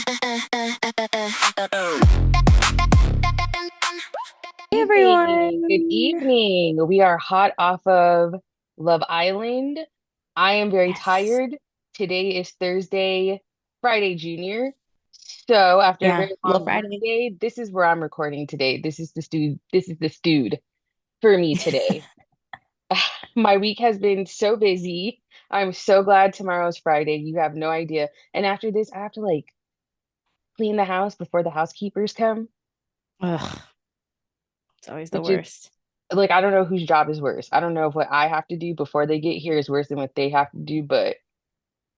Hey Evening. Good everyone. evening. We are hot off of Love Island. I am very Yes. tired. Today is Thursday, Friday Junior. So after a Yeah. very Love long work Friday. day, this is where I'm recording today. This is the stewed for me today. My week has been so busy. I'm so glad tomorrow's Friday. You have no idea. And after this, I have to like clean the house before the housekeepers come, Ugh, it's always the which is worst. like I don't know whose job is worse. I don't know if what I have to do before they get here is worse than what they have to do, but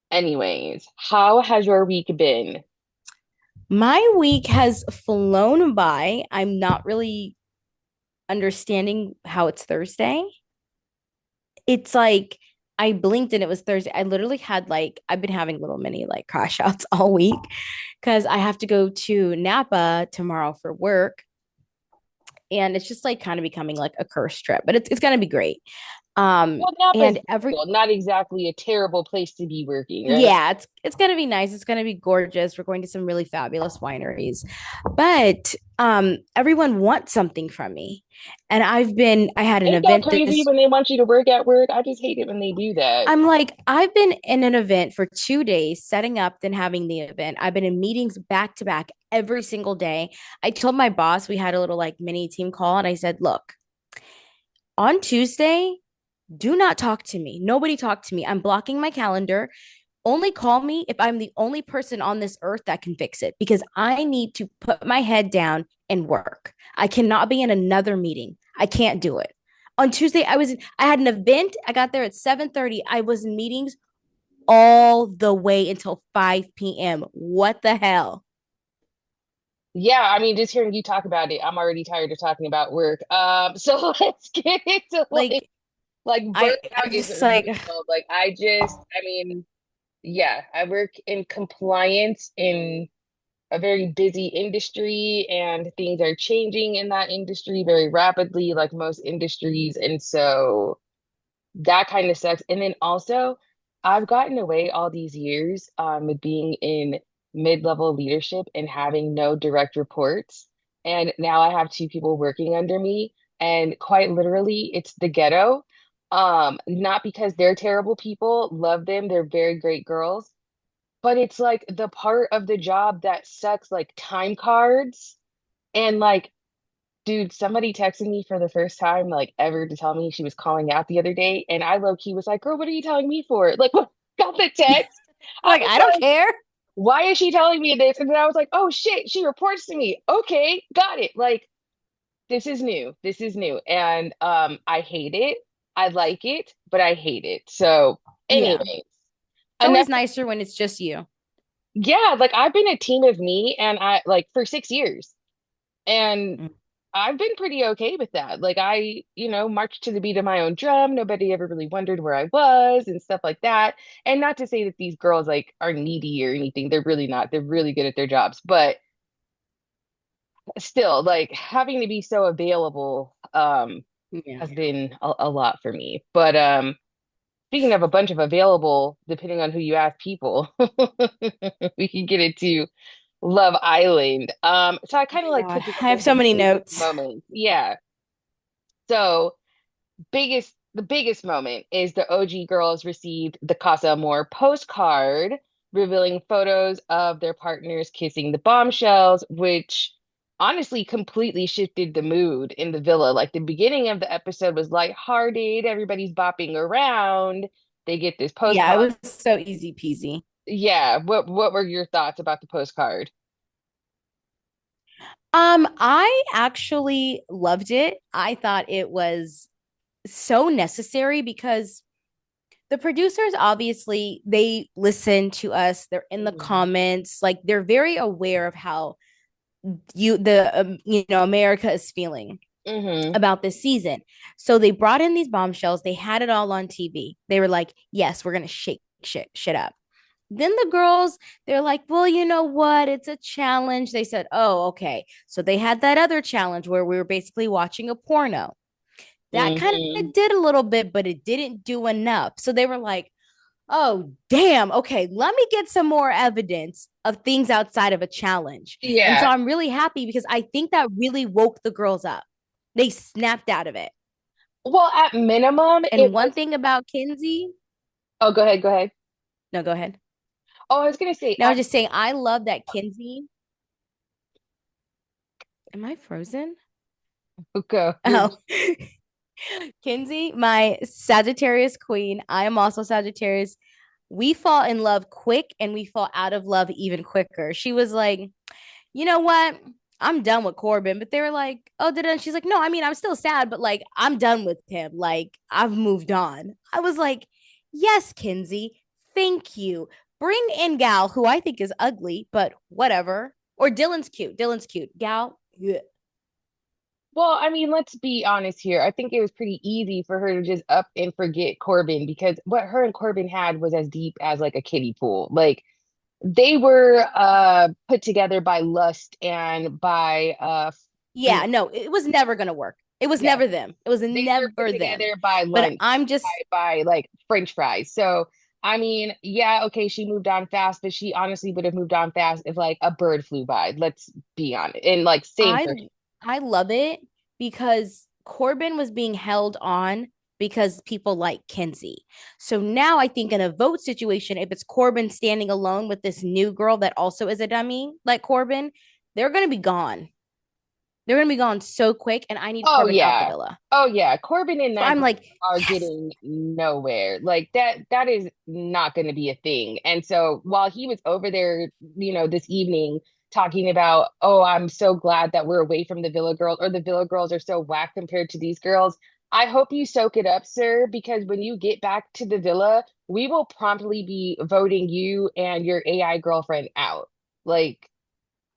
anyways, how has your week been? My week has flown by. I'm not really understanding how it's Thursday. It's like I blinked and it was Thursday. I literally had like I've been having little mini like crash outs all week because I have to go to Napa tomorrow for work. And it's just like kind of becoming like a curse trip, but it's gonna be great. Well, Napa's And every cool. Not exactly a terrible place to be working, right? Yeah, it's gonna be nice. It's gonna be gorgeous. We're going to some really fabulous wineries. But everyone wants something from me. And I had an Ain't that event crazy this when they want you to work at work? I just hate it when they do that. I'm like, I've been in an event for 2 days, setting up, then having the event. I've been in meetings back to back every single day. I told my boss we had a little like mini team call, and I said, look, on Tuesday, do not talk to me. Nobody talk to me. I'm blocking my calendar. Only call me if I'm the only person on this earth that can fix it because I need to put my head down and work. I cannot be in another meeting. I can't do it. On Tuesday, I had an event. I got there at 7:30. I was in meetings all the way until 5 p.m. What the hell? Yeah, I mean, just hearing you talk about it, I'm already tired of talking about work. So let's get into Like like I'm burnout is just like real. I mean, yeah, I work in compliance in a very busy industry, and things are changing in that industry very rapidly, like most industries. And so that kind of sucks. And then also, I've gotten away all these years with being in mid-level leadership and having no direct reports. And now I have two people working under me, and quite literally, it's the ghetto. Not because they're terrible people, love them, they're very great girls, but it's like the part of the job that sucks, like time cards and like dude, somebody texted me for the first time, like ever, to tell me she was calling out the other day. And I low key was like, girl, what are you telling me for? Like, what got the text? I like was I don't like, care. why is she telling me this? And then I was like, oh shit, she reports to me. Okay, got it. Like, this is new. This is new. And I hate it. I like it, but I hate it. So, Yeah. anyways, It's enough. always nicer when it's just you. Yeah, like I've been a team of me and I like for 6 years. And Mm. I've been pretty okay with that. Like marched to the beat of my own drum. Nobody ever really wondered where I was and stuff like that. And not to say that these girls like are needy or anything. They're really not. They're really good at their jobs. But still, like having to be so available Yeah. has been a lot for me. But speaking of a bunch of available, depending on who you ask people, we can get into Love Island. So I Oh kind of my like God. put this I have so into many biggest notes. moments. Yeah. So the biggest moment is the OG girls received the Casa Amor postcard revealing photos of their partners kissing the bombshells, which honestly completely shifted the mood in the villa. Like the beginning of the episode was lighthearted, everybody's bopping around. They get this Yeah, postcard. it was so easy peasy. Yeah, what were your thoughts about the postcard? I actually loved it. I thought it was so necessary because the producers obviously they listen to us. They're in the Mhm. comments, like they're very aware of how America is feeling Hmm. about this season. So they brought in these bombshells. They had it all on TV. They were like, "Yes, we're gonna shake shit up." Then the girls, they're like, well, you know what? It's a challenge. They said, oh, okay. So they had that other challenge where we were basically watching a porno. That kind Hmm. of did a little bit, but it didn't do enough. So they were like, oh, damn. Okay, let me get some more evidence of things outside of a challenge. And so Yeah. I'm really happy because I think that really woke the girls up. They snapped out of it. Well, at minimum, And it one was. thing about Kinsey, Oh, go ahead. Go ahead. no, go ahead. Oh, I was gonna say, Now I was just saying, I love that Kinsey. Am I frozen? go. You're Oh, Kinsey, my Sagittarius queen. I am also Sagittarius. We fall in love quick and we fall out of love even quicker. She was like, you know what? I'm done with Corbin. But they were like, oh, did it? She's like, no, I mean, I'm still sad, but like, I'm done with him. Like, I've moved on. I was like, yes, Kinsey, thank you. Bring in Gal, who I think is ugly, but whatever. Or Dylan's cute. Dylan's cute. Gal, yeah. Well, I mean, let's be honest here. I think it was pretty easy for her to just up and forget Corbin because what her and Corbin had was as deep as like a kiddie pool. Like they were put together by lust and by you Yeah, know, no, it was never going to work. It was yeah, never them. It was they were put never them. together by But lunch, I'm just, by like French fries. So, I mean, yeah, okay, she moved on fast, but she honestly would have moved on fast if like a bird flew by. Let's be honest. And like same I for I love it because Corbin was being held on because people like Kinsey. So now I think in a vote situation, if it's Corbin standing alone with this new girl that also is a dummy like Corbin, they're gonna be gone. They're gonna be gone so quick, and I need Oh Corbin out the yeah. villa. Oh yeah. Corbin and So that I'm girl like, are yes, getting nowhere. Like that is not going to be a thing. And so while he was over there, this evening talking about, "Oh, I'm so glad that we're away from the Villa girls or the Villa girls are so whack compared to these girls." I hope you soak it up, sir, because when you get back to the villa, we will promptly be voting you and your AI girlfriend out. Like,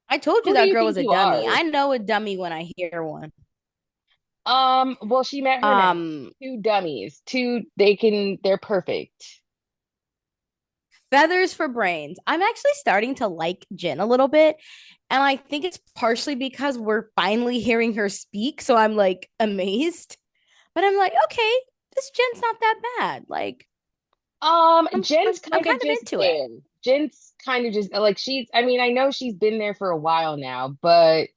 I told you who do that you girl think was a you dummy. are? I know a dummy when I hear one. Well, she met her now. Um, Two dummies. They're perfect. Feathers for brains. I'm actually starting to like Jen a little bit. And I think it's partially because we're finally hearing her speak. So I'm like amazed. But I'm like, okay, this Jen's not that bad. Like, I'm I'm, Jen's I'm kind of kind of just into it. there. Jen's kind of just like I mean, I know she's been there for a while now, but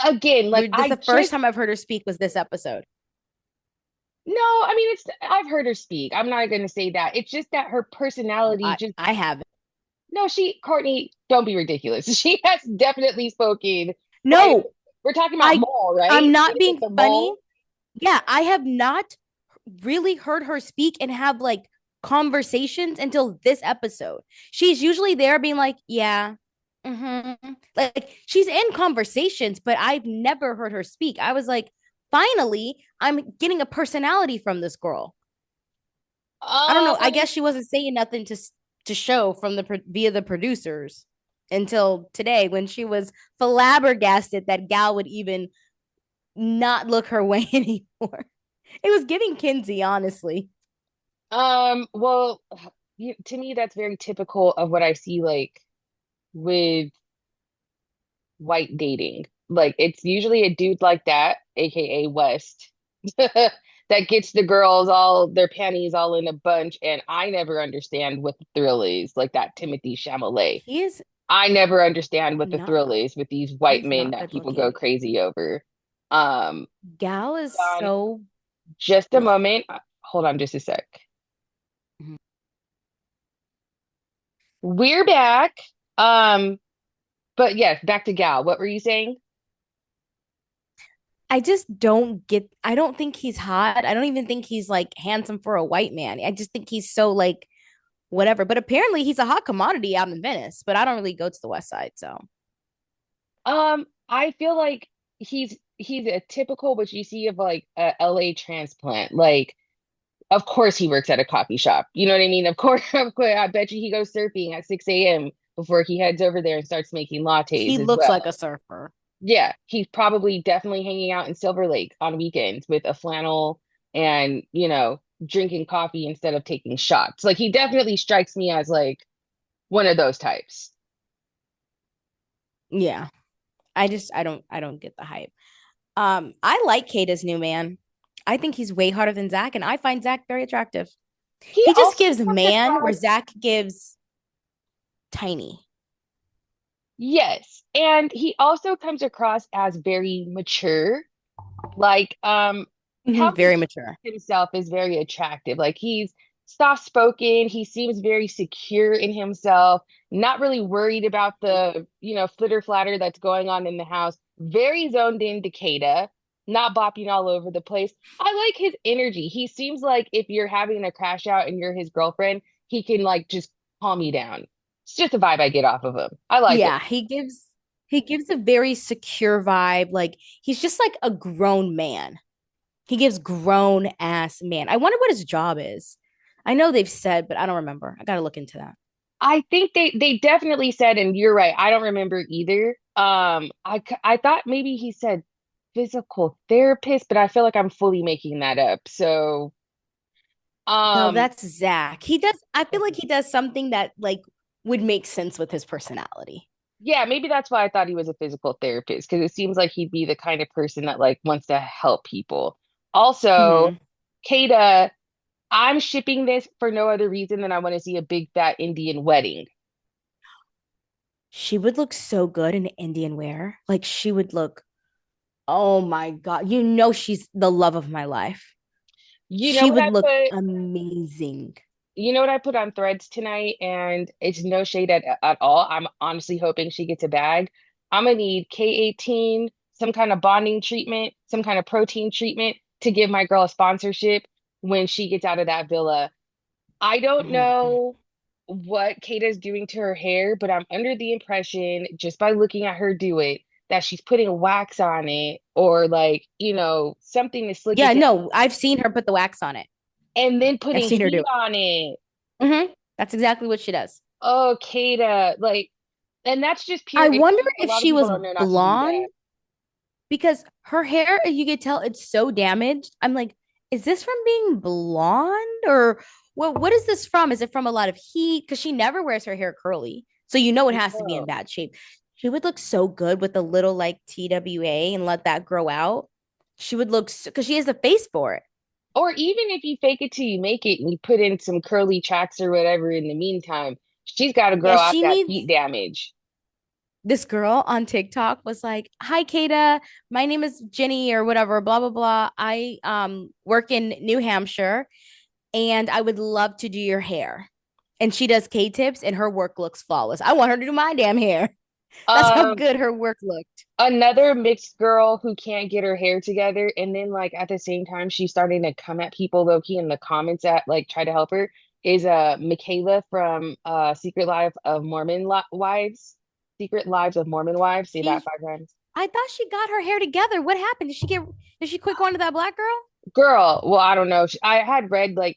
again, like This is the first time I've heard her speak was this episode. no, I mean, I've heard her speak. I'm not going to say that. It's just that her Oh, personality just, I haven't. no, Courtney, don't be ridiculous. She has definitely spoken quite, No, we're talking about I Mall, right? I'm She not was at being the funny. mall. Yeah, I have not really heard her speak and have like conversations until this episode. She's usually there being like, yeah, like she's in conversations, but I've never heard her speak. I was like, finally, I'm getting a personality from this girl. I don't know. I Um, guess she wasn't saying nothing to show from the via the producers until today when she was flabbergasted that Gal would even not look her way anymore. It was giving Kinsey, honestly. well, to me, that's very typical of what I see like with white dating. Like it's usually a dude like that, aka West, that gets the girls all their panties all in a bunch, and I never understand what the thrill is, like that Timothy Chalamet. He is I never understand what the not thrill is with these white he's men not that good people go looking. crazy over. Um, Gal is hold on so just a ugh. moment. Hold on just a sec. Mhm. We're back. Um, but yes, back to Gal. What were you saying? I just don't get I don't think he's hot. I don't even think he's like handsome for a white man. I just think he's so like whatever. But apparently he's a hot commodity out in Venice, but I don't really go to the west side, so I feel like he's a typical what you see of like a LA transplant. Like, of course he works at a coffee shop. You know what I mean? Of course, of course. I bet you he goes surfing at 6 a.m. before he heads over there and starts making he lattes as looks like well. a surfer. Yeah, he's probably definitely hanging out in Silver Lake on weekends with a flannel and, drinking coffee instead of taking shots. Like he definitely strikes me as like one of those types. Yeah. I don't get the hype. I like Kata's new man. I think he's way harder than Zach, and I find Zach very attractive. He He just also gives comes man where across Zach gives. tiny. Yes. And he also comes across as very mature. Like, how he Very carries mature. himself is very attractive. Like he's soft spoken, he seems very secure in himself, not really worried about the, flitter flatter that's going on in the house. Very zoned in to Kata, not bopping all over the place. I like his energy. He seems like if you're having a crash out and you're his girlfriend, he can like just calm you down. It's just a vibe I get off of him. I like him. Yeah, he gives a very secure vibe. Like he's just like a grown man. He gives grown ass man. I wonder what his job is. I know they've said, but I don't remember. I gotta look into that. I think they definitely said, and you're right. I don't remember either. I thought maybe he said physical therapist, but I feel like I'm fully making that up. So, No, um, that's Zach. He does. I feel like okay. he does something that like would make sense with his personality. Yeah, maybe that's why I thought he was a physical therapist because it seems like he'd be the kind of person that like wants to help people. Also, Hmm. Kata, I'm shipping this for no other reason than I want to see a big fat Indian wedding. She would look so good in Indian wear. Like she would look. Oh my god! You know she's the love of my life. You know She what would I look put? amazing. You know what I put on Threads tonight, and it's no shade at all. I'm honestly hoping she gets a bag. I'm gonna need K18, some kind of bonding treatment, some kind of protein treatment to give my girl a sponsorship when she gets out of that villa. I don't Mhm. know what Kata's doing to her hair, but I'm under the impression, just by looking at her do it, that she's putting wax on it or like, something to slick it Yeah, down no, I've seen her put the wax on it. and then I've putting seen her do heat it. on it. That's exactly what she does. Oh, Kata, like, and that's just pure I wonder ignorance. A if lot of she people was don't know not to do that. blonde because her hair, you could tell it's so damaged. I'm like, is this from being blonde or what is this from? Is it from a lot of heat? Because she never wears her hair curly. So you know it has to be in No. bad shape. She would look so good with a little like TWA and let that grow out. She would look because she has the face for it. Or even if you fake it till you make it and you put in some curly tracks or whatever in the meantime, she's got to Yeah, grow out she that needs heat damage. this girl on TikTok was like, "Hi, Kata. My name is Jenny or whatever, blah blah blah. I work in New Hampshire and I would love to do your hair." And she does K-tips and her work looks flawless. I want her to do my damn hair. That's how Um, good her work looked. Another mixed girl who can't get her hair together, and then like at the same time she's starting to come at people low key in the comments at like try to help her is Michaela from Secret Lives of Mormon Wives. Say that She 5 times. I thought she got her hair together. What happened? Did she quit going to that black girl? Girl, well, I don't know. I had read like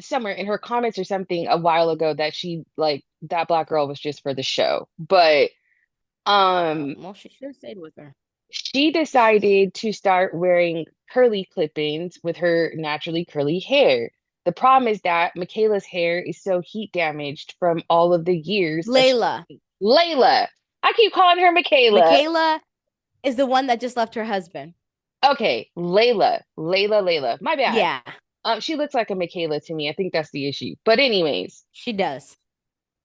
somewhere in her comments or something a while ago that she like that black girl was just for the show. But Oh, um well, she should have stayed with her. she decided to start wearing curly clip-ins with her naturally curly hair. The problem is that Michaela's hair is so heat damaged from all of the years of Layla. Layla. I keep calling her Michaela. Michaela is the one that just left her husband. Okay, Layla. My bad. Yeah, She looks like a Michaela to me. I think that's the issue. But anyways, she does.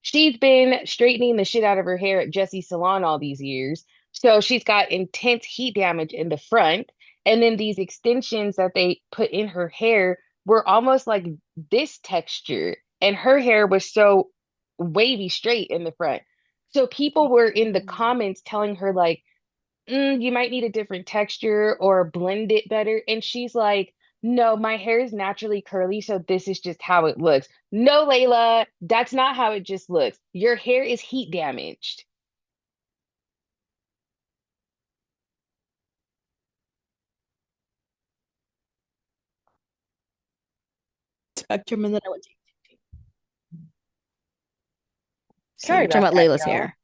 she's been straightening the shit out of her hair at Jesse's salon all these years. So she's got intense heat damage in the front. And then these extensions that they put in her hair were almost like this texture. And her hair was so wavy straight in the front. So people were in the comments telling her, like, you might need a different texture or blend it better. And she's like, no, my hair is naturally curly, so this is just how it looks. No, Layla, that's not how it just looks. Your hair is heat damaged. Spectrum, and then I went to. Okay, Sorry you're talking about about that, Layla's y'all. hair.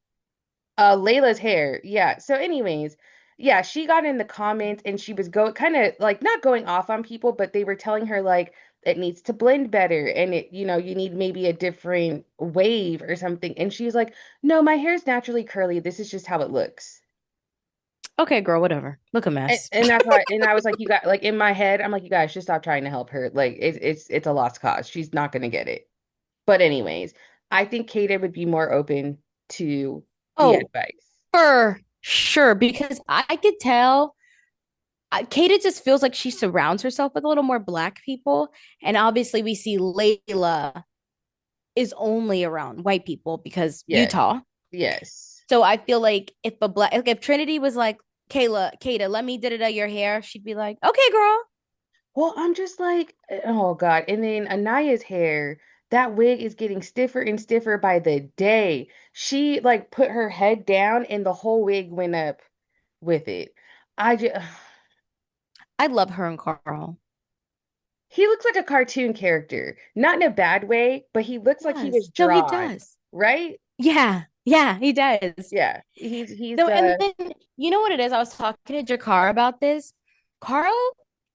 Layla's hair. Yeah. So, anyways, yeah, she got in the comments and she was going kind of like not going off on people, but they were telling her like it needs to blend better and you need maybe a different wave or something. And she's like, no, my hair's naturally curly. This is just how it looks. Okay, girl, whatever. Look a And, mess. and that's why, and I was like, you got like in my head, I'm like, you guys should stop trying to help her. Like, it's a lost cause. She's not gonna get it. But anyways, I think Kata would be more open to the Oh, advice. for sure, because I could tell Kata just feels like she surrounds herself with a little more black people. And obviously, we see Layla is only around white people because Yes. Utah. Yes. So I feel like if Trinity was like, Kata, let me da your hair, she'd be like, okay, girl. Well, I'm just like, oh God. And then Anaya's hair, that wig is getting stiffer and stiffer by the day. She like put her head down and the whole wig went up with it. I just, I love her and Carl. he looks like a cartoon character, not in a bad way, but he looks like he was Yes. No, he drawn, does. right? Yeah. Yeah, he does. Yeah, he's No, and then you know what it is? I was talking to Jakar about this. Carl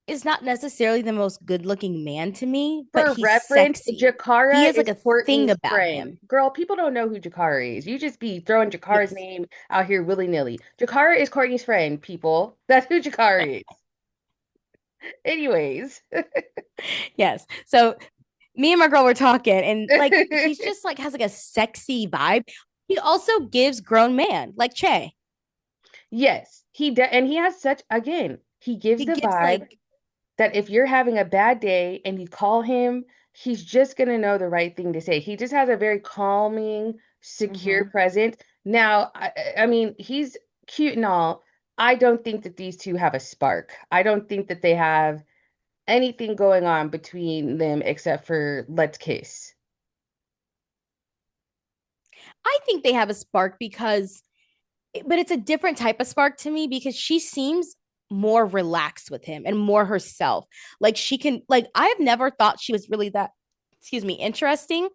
is not necessarily the most good looking man to me, but for he's reference, sexy. He Jakara has is like a thing Courtney's about friend. him. Girl, people don't know who Jakara is. You just be throwing Jakara's Yes. name out here willy-nilly. Jakara is Courtney's friend, people. That's who Jakara is. Anyways. Yes. So me and my girl were talking, and like he's just like has like a sexy vibe. He also gives grown man like Che. Yes, he does, and he has such, again, he gives He the gives vibe like that if you're having a bad day and you call him, he's just going to know the right thing to say. He just has a very calming, secure mhm. presence. Now, I mean, he's cute and all. I don't think that these two have a spark. I don't think that they have anything going on between them except for let's kiss. I think they have a spark because but it's a different type of spark to me because she seems more relaxed with him and more herself. Like she can like I have never thought she was really that interesting.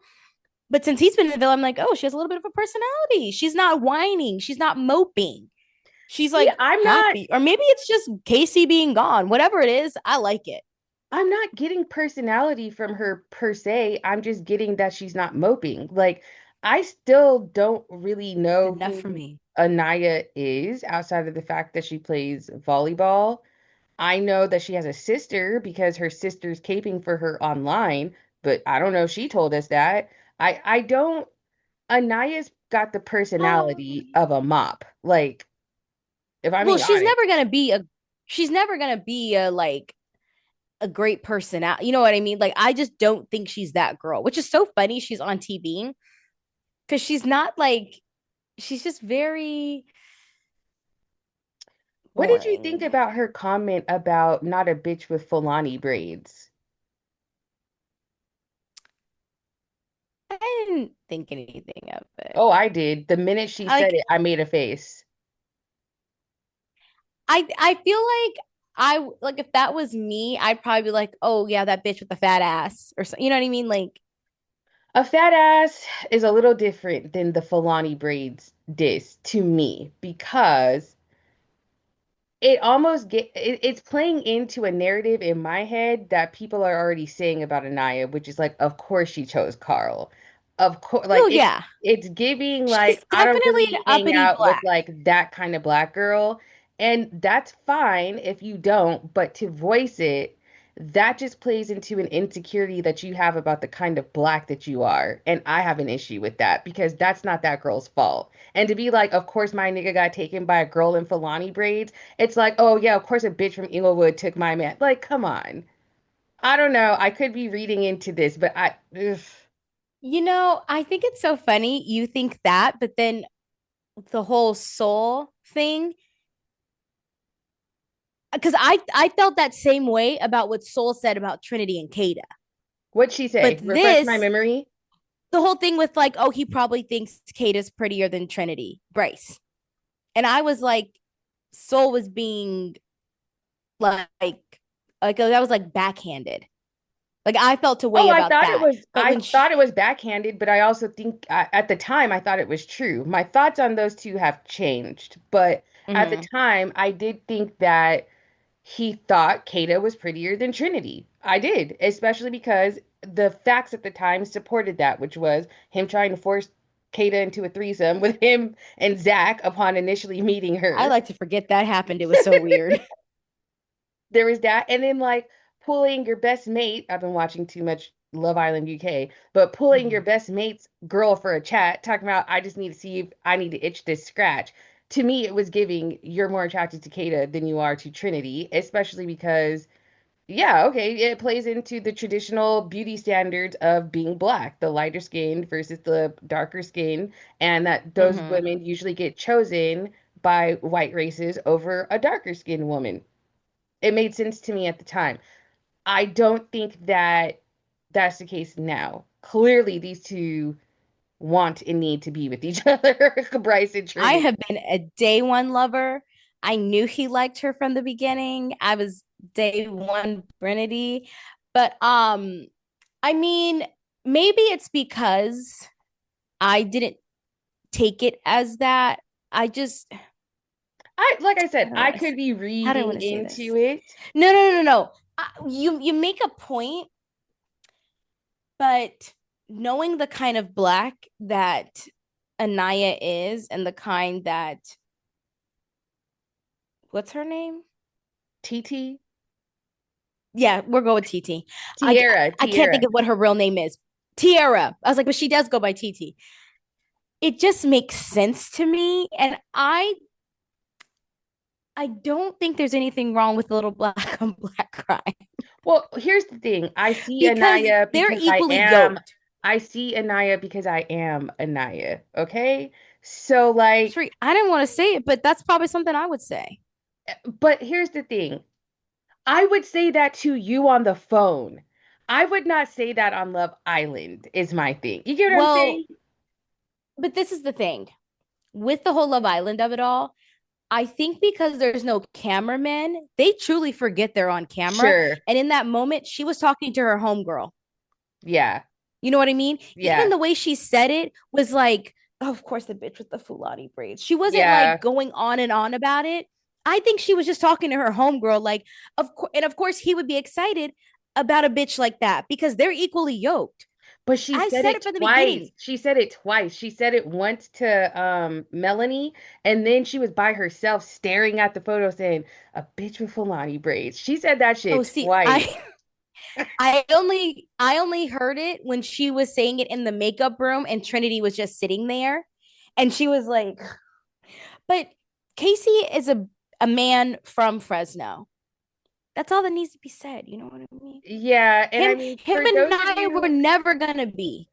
But since he's been in the villa, I'm like, oh, she has a little bit of a personality. She's not whining. She's not moping. She's See, like happy. Or maybe it's just Casey being gone. Whatever it is, I like it. I'm not getting personality from her per se. I'm just getting that she's not moping. Like, I still don't really That's know enough who for me. Anaya is outside of the fact that she plays volleyball. I know that she has a sister because her sister's caping for her online, but I don't know if she told us that. I don't Anaya's got the personality Um, of a mop. Like, if I'm well, being honest. she's never gonna be a like a great personality. You know what I mean? Like I just don't think she's that girl, which is so funny. She's on TV because she's not like she's just very What did you think boring. about her comment about not a bitch with Fulani braids? I didn't think anything of it. Oh, I did. The minute she said Like it, I made a face. I feel like I like if that was me, I'd probably be like, oh yeah, that bitch with the fat ass or so, you know what I mean? Like A fat ass is a little different than the Fulani braids diss to me because it almost it's playing into a narrative in my head that people are already saying about Anaya, which is like, of course she chose Carl. Of course, like oh yeah, it's giving she's like I don't definitely an really hang uppity out with black. like that kind of black girl, and that's fine if you don't, but to voice it, that just plays into an insecurity that you have about the kind of black that you are, and I have an issue with that because that's not that girl's fault. And to be like, of course my nigga got taken by a girl in Fulani braids, it's like, oh yeah, of course a bitch from Inglewood took my man. Like, come on. I don't know. I could be reading into this, but ugh. You know, I think it's so funny you think that, but then the whole soul thing because I felt that same way about what Soul said about Trinity and Kada. What'd she say? But Refresh my this, memory. the whole thing with like, oh, he probably thinks Kada's prettier than Trinity, Bryce. And I was like, Soul was being like, that was like backhanded. Like I felt a Oh, way about that. But I when thought it was backhanded, but I also think at the time I thought it was true. My thoughts on those two have changed, but at the mm-hmm. time I did think that he thought Kata was prettier than Trinity. I did, especially because the facts at the time supported that, which was him trying to force Kata into a threesome with him and Zach upon initially meeting I her. like to forget that happened. It was so weird. There was that. And then like pulling your best mate. I've been watching too much Love Island UK, but pulling your Mhm. best mate's girl for a chat, talking about I just need to see if I need to itch this scratch. To me, it was giving you're more attracted to Kata than you are to Trinity, especially because yeah, okay, it plays into the traditional beauty standards of being black, the lighter skin versus the darker skin, and that those Mhm. women usually get chosen by white races over a darker skinned woman. It made sense to me at the time. I don't think that that's the case now. Clearly, these two want and need to be with each other, Bryce and I Trinity. have been a day one lover. I knew he liked her from the beginning. I was day one Brinity. But I mean, maybe it's because I didn't take it as that. I just Like I said, how do I I want to could be how do I reading want to say into this? it. No, no, no, no, no. You make a point, but knowing the kind of black that Anaya is and the kind that what's her name? TT, Yeah, we're going with TT. I Tierra, I can't Tierra. think of what her real name is. Tiara. I was like, but she does go by TT. It just makes sense to me, and I don't think there's anything wrong with a little black on black crime Well, here's the thing. I see because Anaya they're because equally yoked. I see Anaya because I am Anaya. Okay. So like, Sri, I didn't want to say it, but that's probably something I would say. but here's the thing. I would say that to you on the phone. I would not say that on Love Island, is my thing. You get what I'm Well, saying? but this is the thing with the whole Love Island of it all. I think because there's no cameramen, they truly forget they're on camera. Sure. And in that moment, she was talking to her homegirl. Yeah. You know what I mean? Even Yeah. the way she said it was like, oh, of course, the bitch with the Fulani braids. She wasn't like Yeah. going on and on about it. I think she was just talking to her homegirl, like, and of course, he would be excited about a bitch like that because they're equally yoked. But she I said said it it from the twice. beginning. She said it twice. She said it once to Melanie, and then she was by herself staring at the photo saying, "A bitch with Fulani braids." She said that Oh, shit see, twice. I only heard it when she was saying it in the makeup room and Trinity was just sitting there, and she was like, "But Casey is a man from Fresno. That's all that needs to be said. You know what I mean? Yeah, and I Him, mean, him for and those of I were you, never gonna be.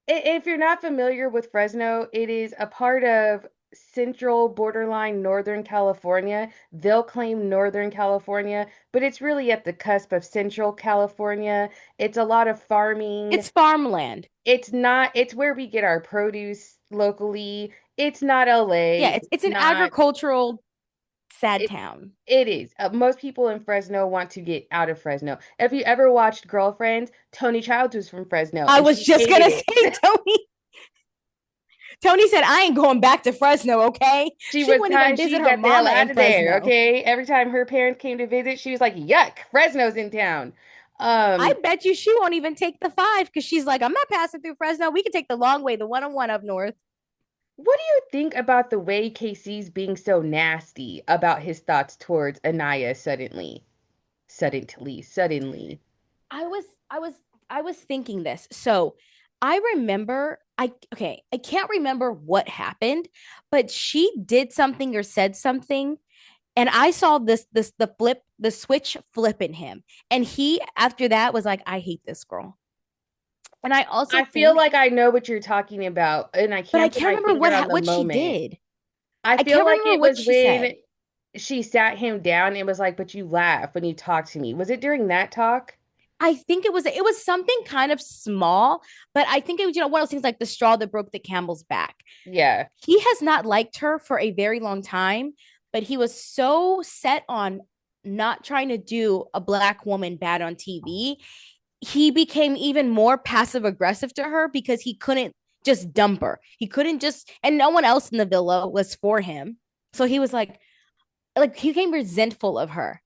if you're not familiar with Fresno, it is a part of central borderline Northern California. They'll claim Northern California, but it's really at the cusp of Central California. It's a lot of farming. It's farmland. It's not, it's where we get our produce locally. It's not LA. Yeah, It's it's an not, agricultural sad it, town. it is. Most people in Fresno want to get out of Fresno. If you ever watched Girlfriends, Tony Childs was from Fresno I and was she just hated gonna say, it. Tony. Tony said, "I ain't going back to Fresno." Okay, She she was wouldn't time even she visit her got the hell mama out in of there, Fresno. okay? Every time her parents came to visit, she was like, yuck, Fresno's in town. I Um, bet you she won't even take the 5 because she's like, I'm not passing through Fresno. We can take the long way, the 101 up north. what do you think about the way KC's being so nasty about his thoughts towards Anaya suddenly? Suddenly. I was I was I was thinking this. So I remember I can't remember what happened, but she did something or said something and I saw the switch flip in him. And he after that was like, I hate this girl. And I also I feel think, like I know what you're talking about, and I but I can't put can't my remember finger on the what she moment. did. I I feel can't like remember it what was she when said. she sat him down and was like, but you laugh when you talk to me. Was it during that talk? I think it was something kind of small, but I think it was one of those things like the straw that broke the camel's back. Yeah. He has not liked her for a very long time, but he was so set on not trying to do a black woman bad on TV. He became even more passive aggressive to her because he couldn't just dump her. He couldn't just, and no one else in the villa was for him. So he was like he became resentful of her.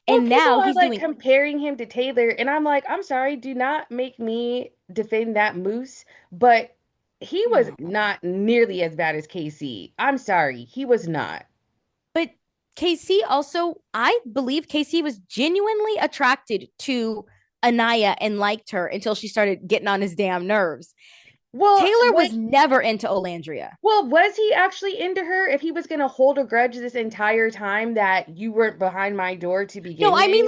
Well, And people now are he's like doing, comparing him to Taylor, and I'm like, I'm sorry, do not make me defend that moose, but he was no. not nearly as bad as KC. I'm sorry, he was not. But Casey also, I believe Casey was genuinely attracted to. Anaya and liked her until she started getting on his damn nerves. Well, Taylor what was never into Olandria. well, was he actually into her if he was going to hold a grudge this entire time that you weren't behind my door to No, begin with?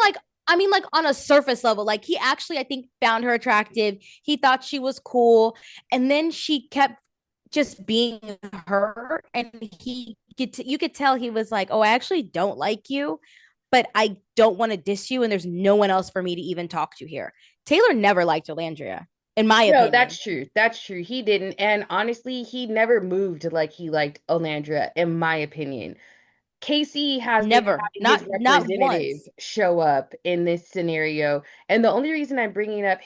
I mean like on a surface level. Like he actually I think found her attractive. He thought she was cool. And then she kept just being her and you could tell he was like, "Oh, I actually don't like you, but I don't want to diss you and there's no one else for me to even talk to here." Taylor never liked Olandria, in my No, opinion. that's true. That's true. He didn't. And honestly, he never moved like he liked Olandra, in my opinion. Casey has been Never. having his Not representative once. show up in this scenario. And the only reason I'm bringing up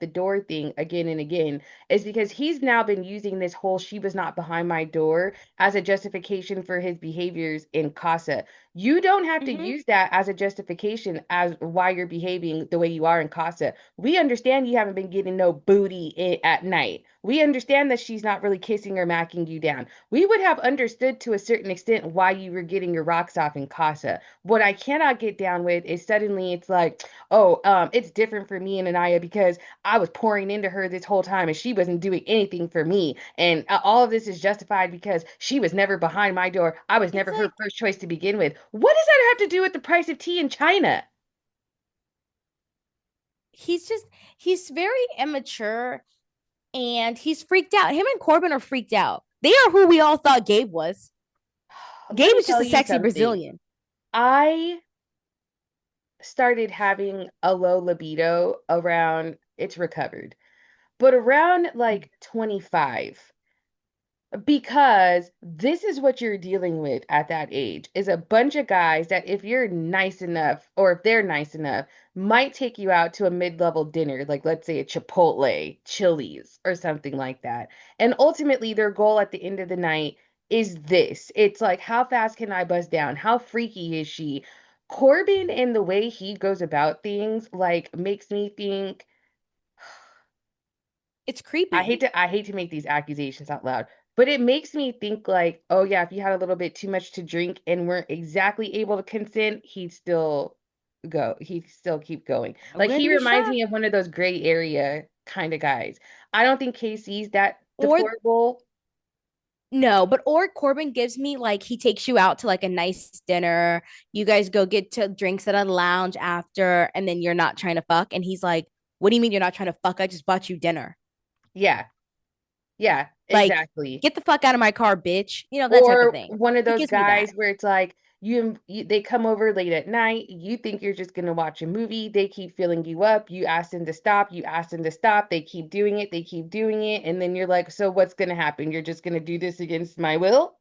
the door thing again and again is because he's now been using this whole she was not behind my door as a justification for his behaviors in Casa. You don't have to Mhm. use that as a justification as why you're behaving the way you are in Casa. We understand you haven't been getting no booty at night. We understand that she's not really kissing or macking you down. We would have understood to a certain extent why you were getting your rocks off in Casa. What I cannot get down with is suddenly it's like, oh, it's different for me and Anaya because I was pouring into her this whole time and she wasn't doing anything for me. And all of this is justified because she was never behind my door. I was It's never her like first choice to begin with. What does that have to do with the price of tea in China? he's just he's very immature and he's freaked out. Him and Corbin are freaked out. They are who we all thought Gabe was. Let Gabe me is just tell a you sexy something. Brazilian. I started having a low libido around it's recovered, but around like 25, because this is what you're dealing with at that age is a bunch of guys that if you're nice enough or if they're nice enough might take you out to a mid-level dinner, like let's say a Chipotle, Chili's or something like that. And ultimately their goal at the end of the night is this. It's like how fast can I buzz down? How freaky is she? Corbin and the way he goes about things like makes me think It's creepy. I hate to make these accusations out loud, but it makes me think like, oh yeah, if you had a little bit too much to drink and weren't exactly able to consent, he'd still keep going. I Like wouldn't he be reminds shocked. me of one of those gray area kind of guys. I don't think KC's that Or deplorable. no, but or Corbin gives me like he takes you out to like a nice dinner. You guys go get to drinks at a lounge after, and then you're not trying to fuck. And he's like, "What do you mean you're not trying to fuck? I just bought you dinner. Yeah, yeah, Like, exactly. get the fuck out of my car, bitch." You know, that type of Or thing. one of He those gives me that. guys where it's like they come over late at night, you think you're just gonna watch a movie, they keep filling you up, you ask them to stop, you ask them to stop, they keep doing it, and then you're like, so what's gonna happen? You're just gonna do this against my will?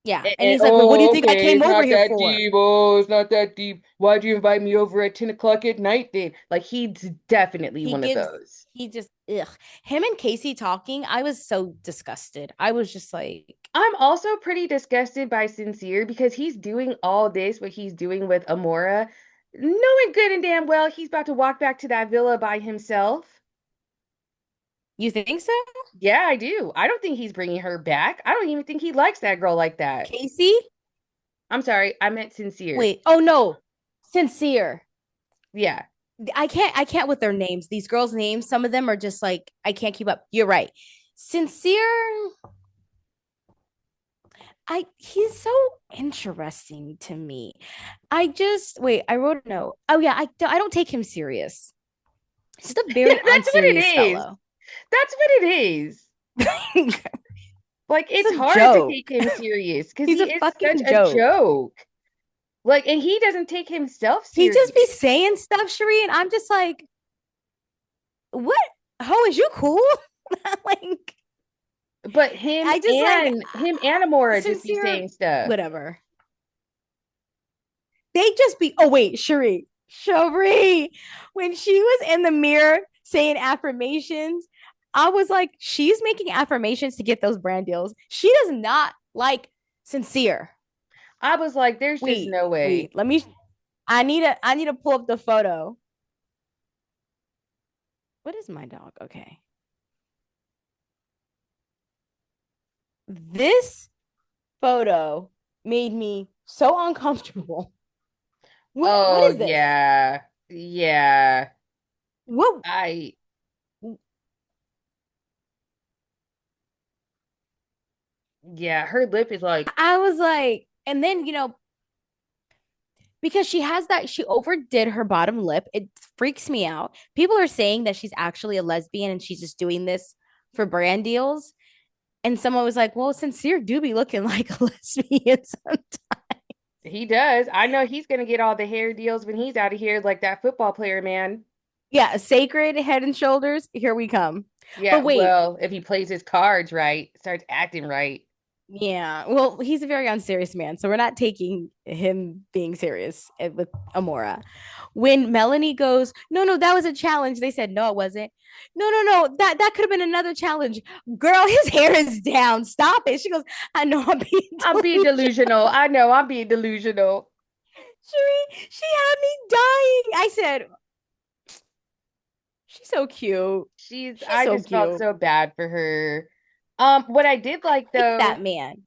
Yeah. And he's like, "Well, what do you Oh, think I okay, came it's over not here that for?" deep. Oh, it's not that deep. Why'd you invite me over at 10 o'clock at night then? Like he's definitely He one of gives those. he just ugh. Him and Casey talking, I was so disgusted. I was just like, I'm also pretty disgusted by Sincere because he's doing all this, what he's doing with Amora, knowing good and damn well he's about to walk back to that villa by himself. "You think so?" Yeah, I do. I don't think he's bringing her back. I don't even think he likes that girl like that. Casey? I'm sorry, I meant Sincere. Wait. Oh no. Sincere. Yeah. I can't with their names. These girls' names, some of them are just like I can't keep up. You're right. Sincere, I he's so interesting to me. I just wait, I wrote a note. Oh yeah, I don't take him serious. He's just a Yeah, very that's what it unserious is. fellow. That's what it is. He's Like it's a hard to take joke. him serious because He's a he is such fucking a joke. joke. Like, and he doesn't take himself He just be serious. saying stuff, Sheree, and I'm just like, what? Ho, is you cool? Like, But I just like him and Amora just be sincere, saying stuff. whatever. They just be, oh, wait, Cherie, when she was in the mirror saying affirmations, I was like, she's making affirmations to get those brand deals. She does not like sincere. I was like, there's just no way. Let me, I need to pull up the photo. What is my dog? Okay. This photo made me so uncomfortable. What Oh is this? yeah. Yeah. What? I Yeah, her lip is like I was like, and then, because she has that, she overdid her bottom lip. It freaks me out. People are saying that she's actually a lesbian and she's just doing this for brand deals. And someone was like, well, Sincere do be looking like a lesbian sometimes. he does. I know he's gonna get all the hair deals when he's out of here, like that football player, man. Yeah, sacred head and shoulders. Here we come. Yeah, But wait, well, if he plays his cards right, starts acting right. yeah. Well, he's a very unserious man, so we're not taking him being serious with Amora. When Melanie goes, no, no, that was a challenge. They said, no, it wasn't. No, no, no, that could have been another challenge. Girl, his hair is down. Stop it. She goes, I know I'm being I'm being delusional. delusional. I know I'm being delusional. She had me dying. I said, she's so cute. She's I so just felt cute. so bad for her. What I did like Like that though, man.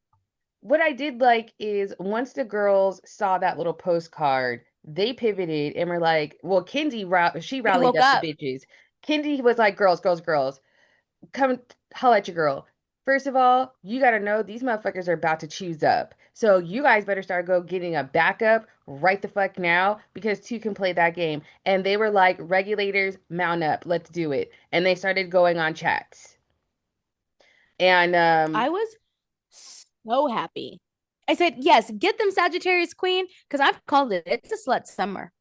what I did like is once the girls saw that little postcard, they pivoted and were like, well, she They rallied woke up the up. bitches. Kinsey was like, girls, girls, girls, come holla at your girl. First of all, you got to know these motherfuckers are about to choose up. So you guys better start go getting a backup right the fuck now because two can play that game. And they were like, regulators, mount up. Let's do it. And they started going on chats. And I was so happy. I said, yes, get them Sagittarius Queen, because I've called it. It's a slut summer.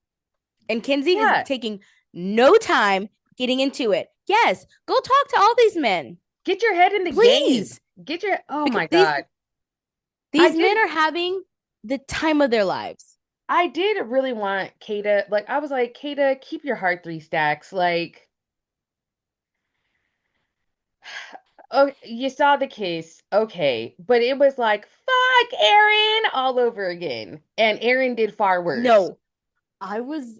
And Kinsey is yeah, taking no time getting into it. Yes, go talk to all these men. get your head in the game. Please. Oh Because my these God. I these did men are having the time of their lives. I did really want Kata, like I was like, Kata, keep your heart three stacks. Like, oh, you saw the case, okay, but it was like, fuck Aaron all over again. And Aaron did far worse. No, I was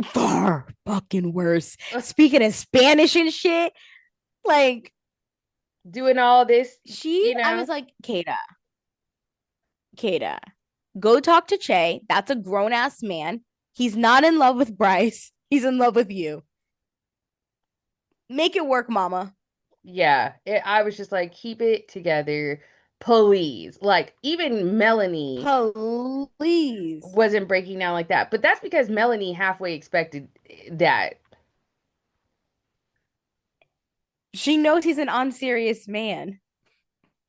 far fucking worse. Speaking in Spanish and shit. Like, Doing all this, I was like, Kata, go talk to Che. That's a grown ass man. He's not in love with Bryce. He's in love with you. Make it work, mama. yeah, I was just like, keep it together, please. Like, even Melanie Please. wasn't breaking down like that. But that's because Melanie halfway expected that. She knows he's an unserious man.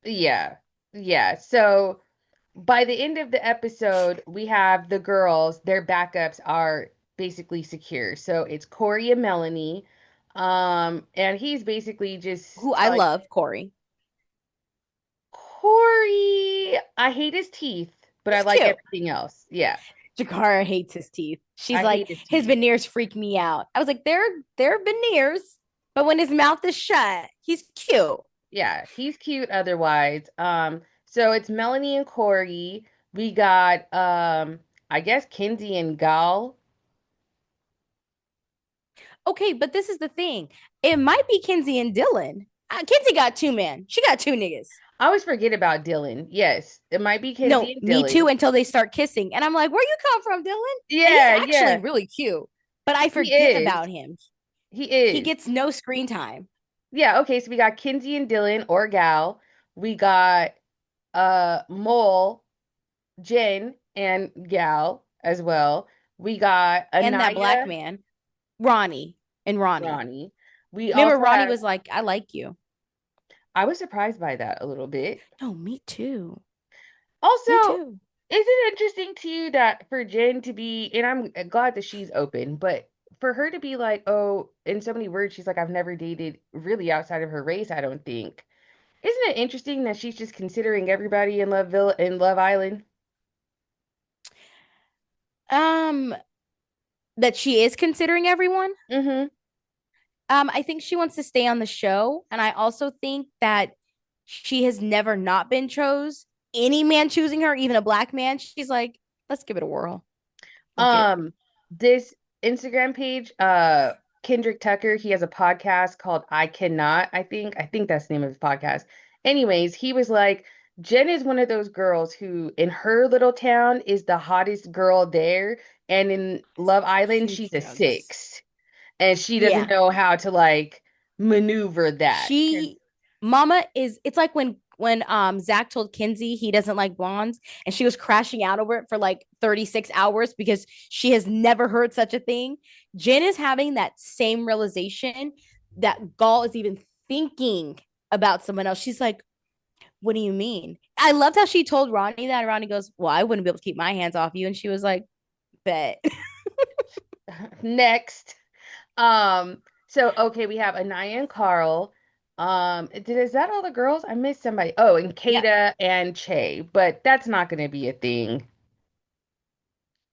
Yeah. Yeah. So by the end of the episode, we have the girls, their backups are basically secure. So it's Corey and Melanie. And he's basically just Who I like love, Corey. Corey, I hate his teeth, but I He's like cute. everything else. Yeah. Jakara hates his teeth. She's I like, hate his his teeth. veneers freak me out. I was like, they're veneers, but when his mouth is shut, he's cute. Yeah, he's cute otherwise. So it's Melanie and Corey. We got I guess Kinsey and Gal. Okay, but this is the thing. It might be Kinsey and Dylan. Kinsey got two men. She got two niggas. I always forget about Dylan. Yes, it might be Kinsey No, and me too, Dylan. until they start kissing. And I'm like, where you come from, Dylan? And he's Yeah, actually yeah. really cute. But I He forget is. about him. He He is. gets no screen time. Yeah, okay, so we got Kinsey and Dylan or Gal. We got Mole, Jen, and Gal as well. We got And that black Anaya, man, Ronnie and Ronnie. Ronnie. We Remember, also Ronnie have was like, I like you. I was surprised by that a little bit. No, me too. Me Also, too. is it interesting to you that for Jen to be, and I'm glad that she's open, but for her to be like, oh, in so many words, she's like, I've never dated really outside of her race, I don't think. Isn't it interesting that she's just considering everybody in Love Island? Um, that she is considering everyone. Mm-hmm. I think she wants to stay on the show, and I also think that she has never not been chose. Any man choosing her, even a black man, she's like, let's give it a whirl. Fuck it. This Instagram page, Kendrick Tucker, he has a podcast called I Cannot, I think. I think that's the name of his podcast. Anyways, he was like, Jen is one of those girls who in her little town is the hottest girl there, and in Love Island, Huge she's a jugs. six. and she doesn't Yeah. know how to like maneuver that. She Mama is it's like when Zach told Kinsey he doesn't like blondes and she was crashing out over it for like 36 hours because she has never heard such a thing. Jen is having that same realization that Gaul is even thinking about someone else. She's like, what do you mean? I loved how she told Ronnie that. Ronnie goes, well, I wouldn't be able to keep my hands off you. And she was like, bet. Next. So okay, we have Anaya and Carl. Is that all the girls? I missed somebody. Oh, and Yep. Kata and Che, but that's not gonna be a thing.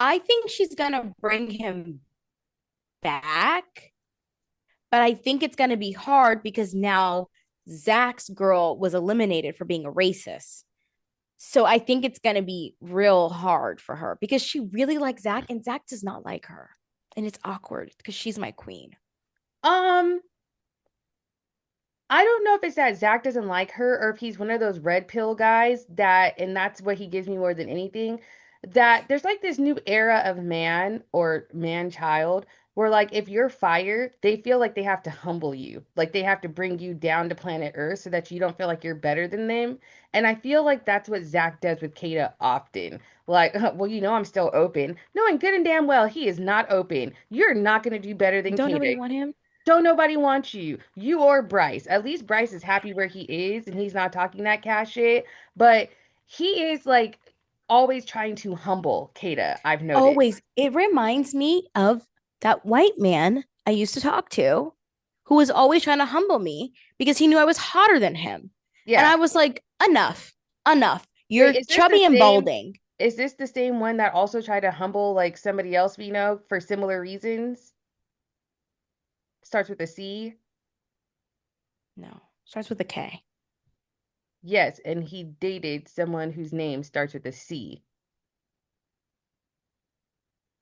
I think she's going to bring him back, but I think it's going to be hard because now Zach's girl was eliminated for being a racist. So I think it's going to be real hard for her because she really likes Zach and Zach does not like her. And it's awkward because she's my queen. Um, I don't know if it's that Zach doesn't like her or if he's one of those red pill guys that, and that's what he gives me more than anything, that there's like this new era of man or man child where like if you're fired, they feel like they have to humble you. Like they have to bring you down to planet Earth so that you don't feel like you're better than them. And I feel like that's what Zach does with Kata often. Like, well, I'm still open. Knowing good and damn well he is not open. You're not going to do better than Don't nobody Kata. want him? Don't nobody want you. You or Bryce. At least Bryce is happy where he is and he's not talking that cash shit. But he is like always trying to humble Kata, I've noticed. Always. It reminds me of that white man I used to talk to who was always trying to humble me because he knew I was hotter than him. And Yeah. I was like, enough, enough. Wait, You're chubby and balding. is this the same one that also tried to humble like somebody else we know for similar reasons? Starts with a C? No, starts with a K. Yes, and he dated someone whose name starts with a C.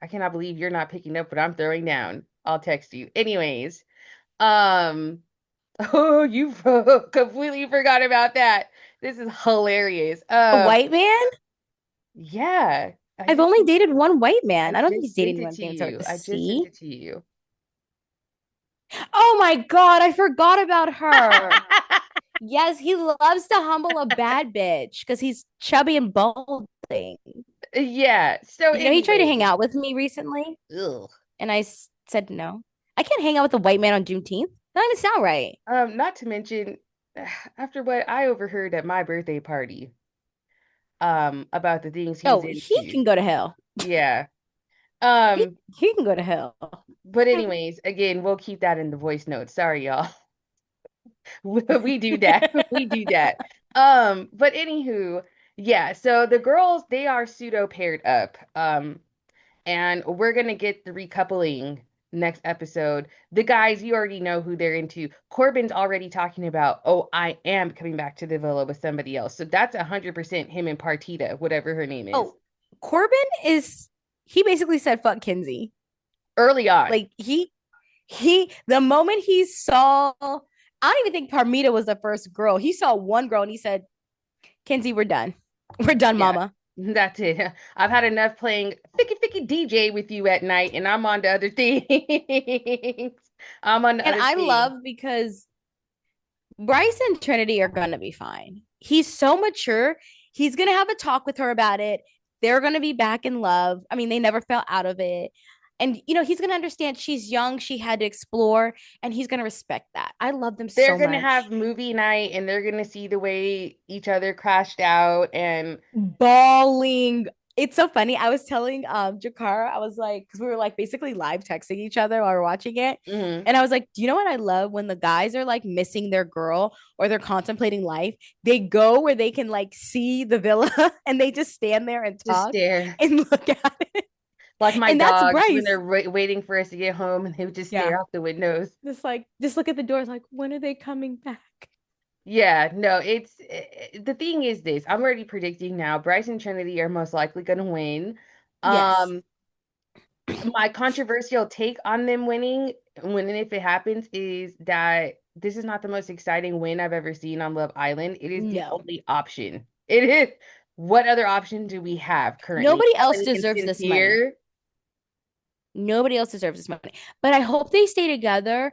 I cannot believe you're not picking up what I'm throwing down. I'll text you. Anyways, um oh, you completely forgot about that. This is hilarious. A white man? Yeah, I've only dated one white man. I I don't think he's just dated sent it anyone to that starts you. with a I just sent C. it to you. Oh my God, I forgot about her. Yes, he loves to humble a bad bitch because he's chubby and balding. Yeah. So He tried to anyway, hang out with me recently, ugh. and said no. I can't hang out with a white man on Juneteenth. That doesn't even sound right. Not to mention, after what I overheard at my birthday party, about the things he's Oh, he into. can go to hell. Yeah. He Um, he can go to hell. but anyways, again, we'll keep that in the voice notes. Sorry, y'all. We do that. We do that. But anywho, yeah, so the girls, they are pseudo paired up. And we're gonna get the recoupling next episode. The guys, you already know who they're into. Corbin's already talking about, oh, I am coming back to the villa with somebody else. So that's 100% him and Partita, whatever her name is. Oh, Corbin is he basically said fuck Kinsey. Early on. Like the moment he saw I don't even think Parmita was the first girl. He saw one girl and he said, Kinsey, we're done. We're done, Yeah. mama. That's it. I've had enough playing Ficky Ficky DJ with you at night, and I'm on to other things. I'm on to And other I things. love because Bryce and Trinity are going to be fine. He's so mature. He's going to have a talk with her about it. They're going to be back in love. I mean, they never fell out of it. And, he's going to understand she's young. She had to explore, and he's going to respect that. I love them They're so gonna much. have movie night and they're gonna see the way each other crashed out and Bawling. It's so funny. I was telling Jakara, I was like, because we were like basically live texting each other while we are watching it. mhm. And I was like, do you know what I love when the guys are like missing their girl or they're contemplating life? They go where they can like see the villa and they just stand there and Just talk stare and look at it. like my And that's dogs when Bryce. they're waiting for us to get home and they would just Yeah. stare out the windows. Just look at the doors like, when are they coming back? Yeah, no, the thing is this. I'm already predicting now. Bryce and Trinity are most likely gonna win. Yes. Um, my controversial take on them winning, when and if it happens, is that this is not the most exciting win I've ever seen on Love Island. It is the No. only option. It is. What other option do we have currently? Nobody else Melanie and deserves this money. Sincere. Nobody else deserves this money. But I hope they stay together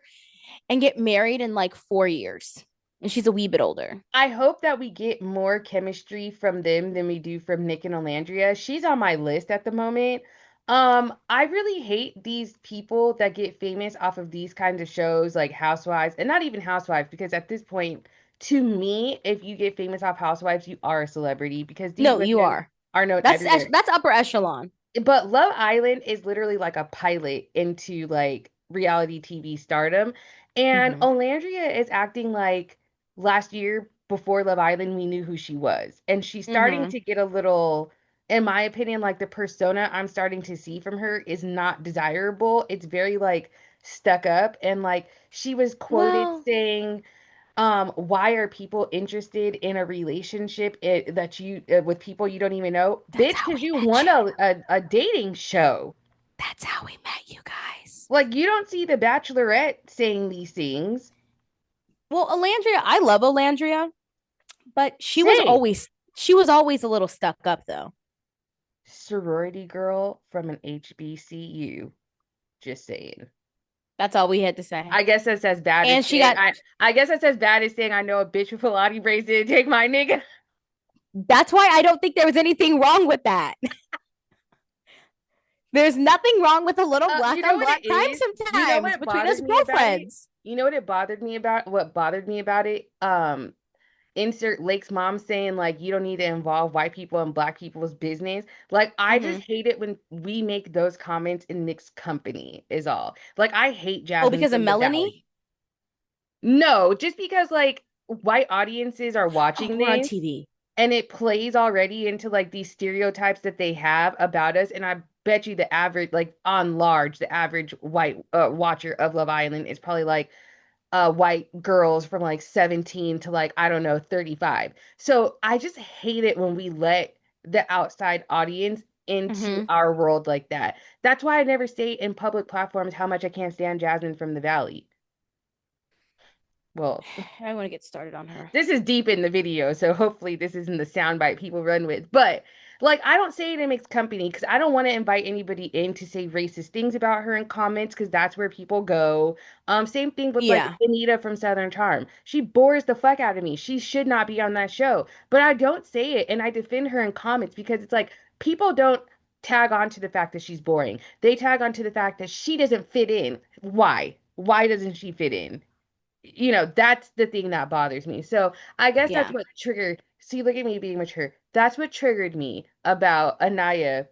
and get married in like 4 years. And she's a wee bit older. I hope that we get more chemistry from them than we do from Nick and Olandria. She's on my list at the moment. I really hate these people that get famous off of these kinds of shows like Housewives, and not even Housewives, because at this point, to me, if you get famous off Housewives, you are a celebrity because these No, you women are. are known That's everywhere. that's upper echelon. But Love Island is literally like a pilot into like reality TV stardom. And Mm-hmm. Olandria is acting like last year before Love Island, we knew who she was. And she's starting Mm-hmm. to get a little, in my opinion, like the persona I'm starting to see from her is not desirable. It's very like stuck up. And like she was quoted Well, saying, why are people interested in a relationship that you with people you don't even know? that's Bitch, how because we you met won you. a dating show. That's how we met you guys. Like you don't see the Bachelorette saying these things. Well, Alandria, I love Alandria, but Same. she was always a little stuck up though. Sorority girl from an HBCU. Just saying. That's all we had to say. I guess that's as bad as And she saying got I guess that's as bad as saying I know a bitch with Pilates braids didn't take my nigga. that's why I don't think there was anything wrong with that. There's nothing wrong with a little You black know on what it black crime is? You know sometimes what between bothered us me about it? girlfriends. You know what it bothered me about what bothered me about it? Insert Lake's mom saying like you don't need to involve white people and black people's business. Like I just Mm-hmm. hate it when we make those comments in Nick's company is all. Like I hate Oh, Jasmine because of from the Melanie? Valley. No, just because like white audiences are Oh, watching we're on this TV. and it plays already into like these stereotypes that they have about us. And I bet you the average, like on large, the average white watcher of Love Island is probably like white girls from like 17 to like, I don't know, 35. So I just hate it when we let the outside audience into Mm-hmm. our world like that. That's why I never say in public platforms how much I can't stand Jasmine from the Valley. Well, I want to get started on her. this is deep in the video, so hopefully this isn't the soundbite people run with. But like, I don't say it in mixed company because I don't want to invite anybody in to say racist things about her in comments because that's where people go. Same thing with like Yeah. Anita from Southern Charm. She bores the fuck out of me. She should not be on that show. But I don't say it and I defend her in comments because it's like people don't tag on to the fact that she's boring. They tag on to the fact that she doesn't fit in. Why? Why doesn't she fit in? That's the thing that bothers me. So I guess that's Yeah. what triggered. See, look at me being mature. That's what triggered me about Anaya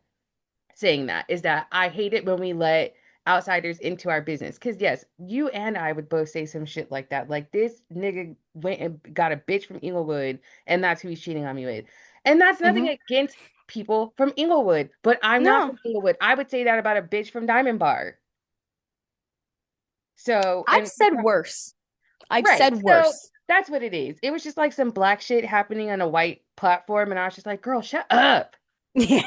saying that is that I hate it when we let outsiders into our business. Because yes, you and I would both say some shit like that. Like this nigga went and got a bitch from Inglewood, and that's who he's cheating on me with. And that's nothing Mm-hmm. against people from Inglewood, but I'm not No, from Inglewood. I would say that about a bitch from Diamond Bar. So, I've and said worse. I've right. said So worse. that's what it is. It was just like some black shit happening on a white platform, and I was just like, girl, shut up. Yeah.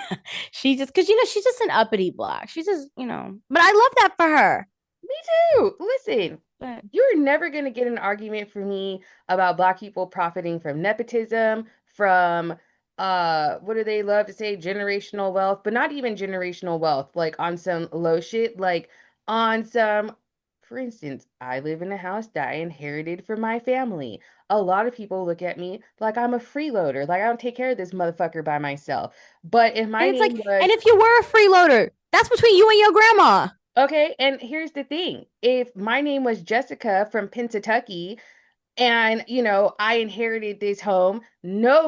She just, because, she's just an uppity black. She's just, but I love that for her. Me too. Listen, But you're never going to get an argument from me about black people profiting from nepotism, from what do they love to say, generational wealth, but not even generational wealth, like on some low shit, like on some, for instance, I live in a house that I inherited from my family. A lot of people look at me like I'm a freeloader, like I don't take care of this motherfucker by myself. But if my and it's like, name was and if you were a freeloader, that's between you and your grandma Okay, and here's the thing. If my name was Jessica from Pennsatucky and, I inherited this home,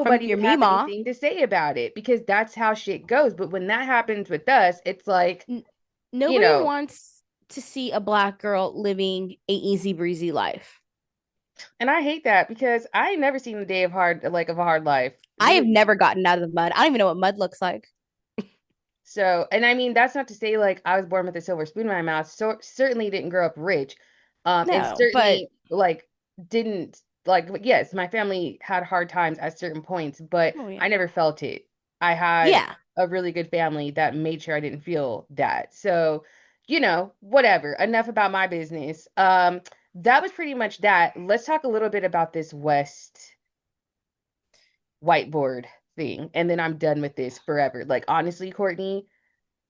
from nobody your would have mima. anything to say about it because that's how shit goes. But when that happens with us, it's like, N- you Nobody know, wants to see a black girl living a easy breezy life. and I hate that because I ain't never seen a day of a hard life. I have Really. never gotten out of the mud. I don't even know what mud looks like. So, and I mean, that's not to say like I was born with a silver spoon in my mouth. So certainly didn't grow up rich. And No, but certainly like didn't like, yes, my family had hard times at certain points, but oh I yeah, never felt it. I had yeah. a really good family that made sure I didn't feel that. So, whatever. Enough about my business. That was pretty much that. Let's talk a little bit about this West whiteboard thing, and then I'm done with this forever. Like honestly, Courtney.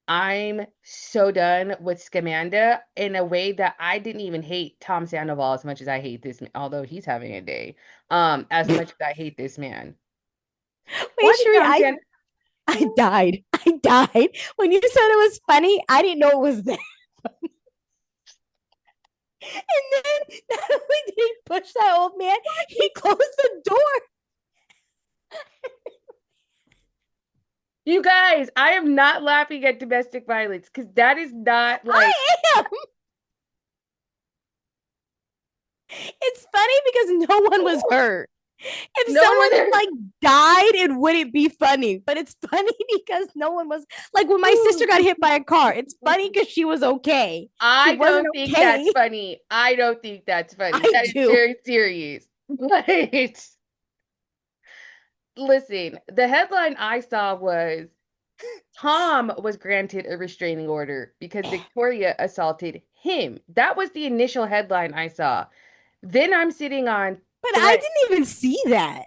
I'm so done with Scamanda in a way that I didn't even hate Tom Sandoval as much as I hate this man, although he's having a day. As much as I hate this man. Why Wait, did Sheree, Tom San I died. I died. When you said it was funny, I didn't know it was that. And then not only did he push that old man, he closed the door. You guys, I am not laughing at domestic violence because that is not like I am. It's funny because no one was hurt. If no one someone was like died, it wouldn't be funny. But it's funny because no one was like when my sister got hit by a car. It's funny because she was okay. She I wasn't don't think that's okay. funny. I don't think that's funny. I That is do. very serious. But listen, the headline I saw was Tom was granted a restraining order because Victoria assaulted him. That was the initial headline I saw. Then I'm sitting on But I thread. didn't even see that.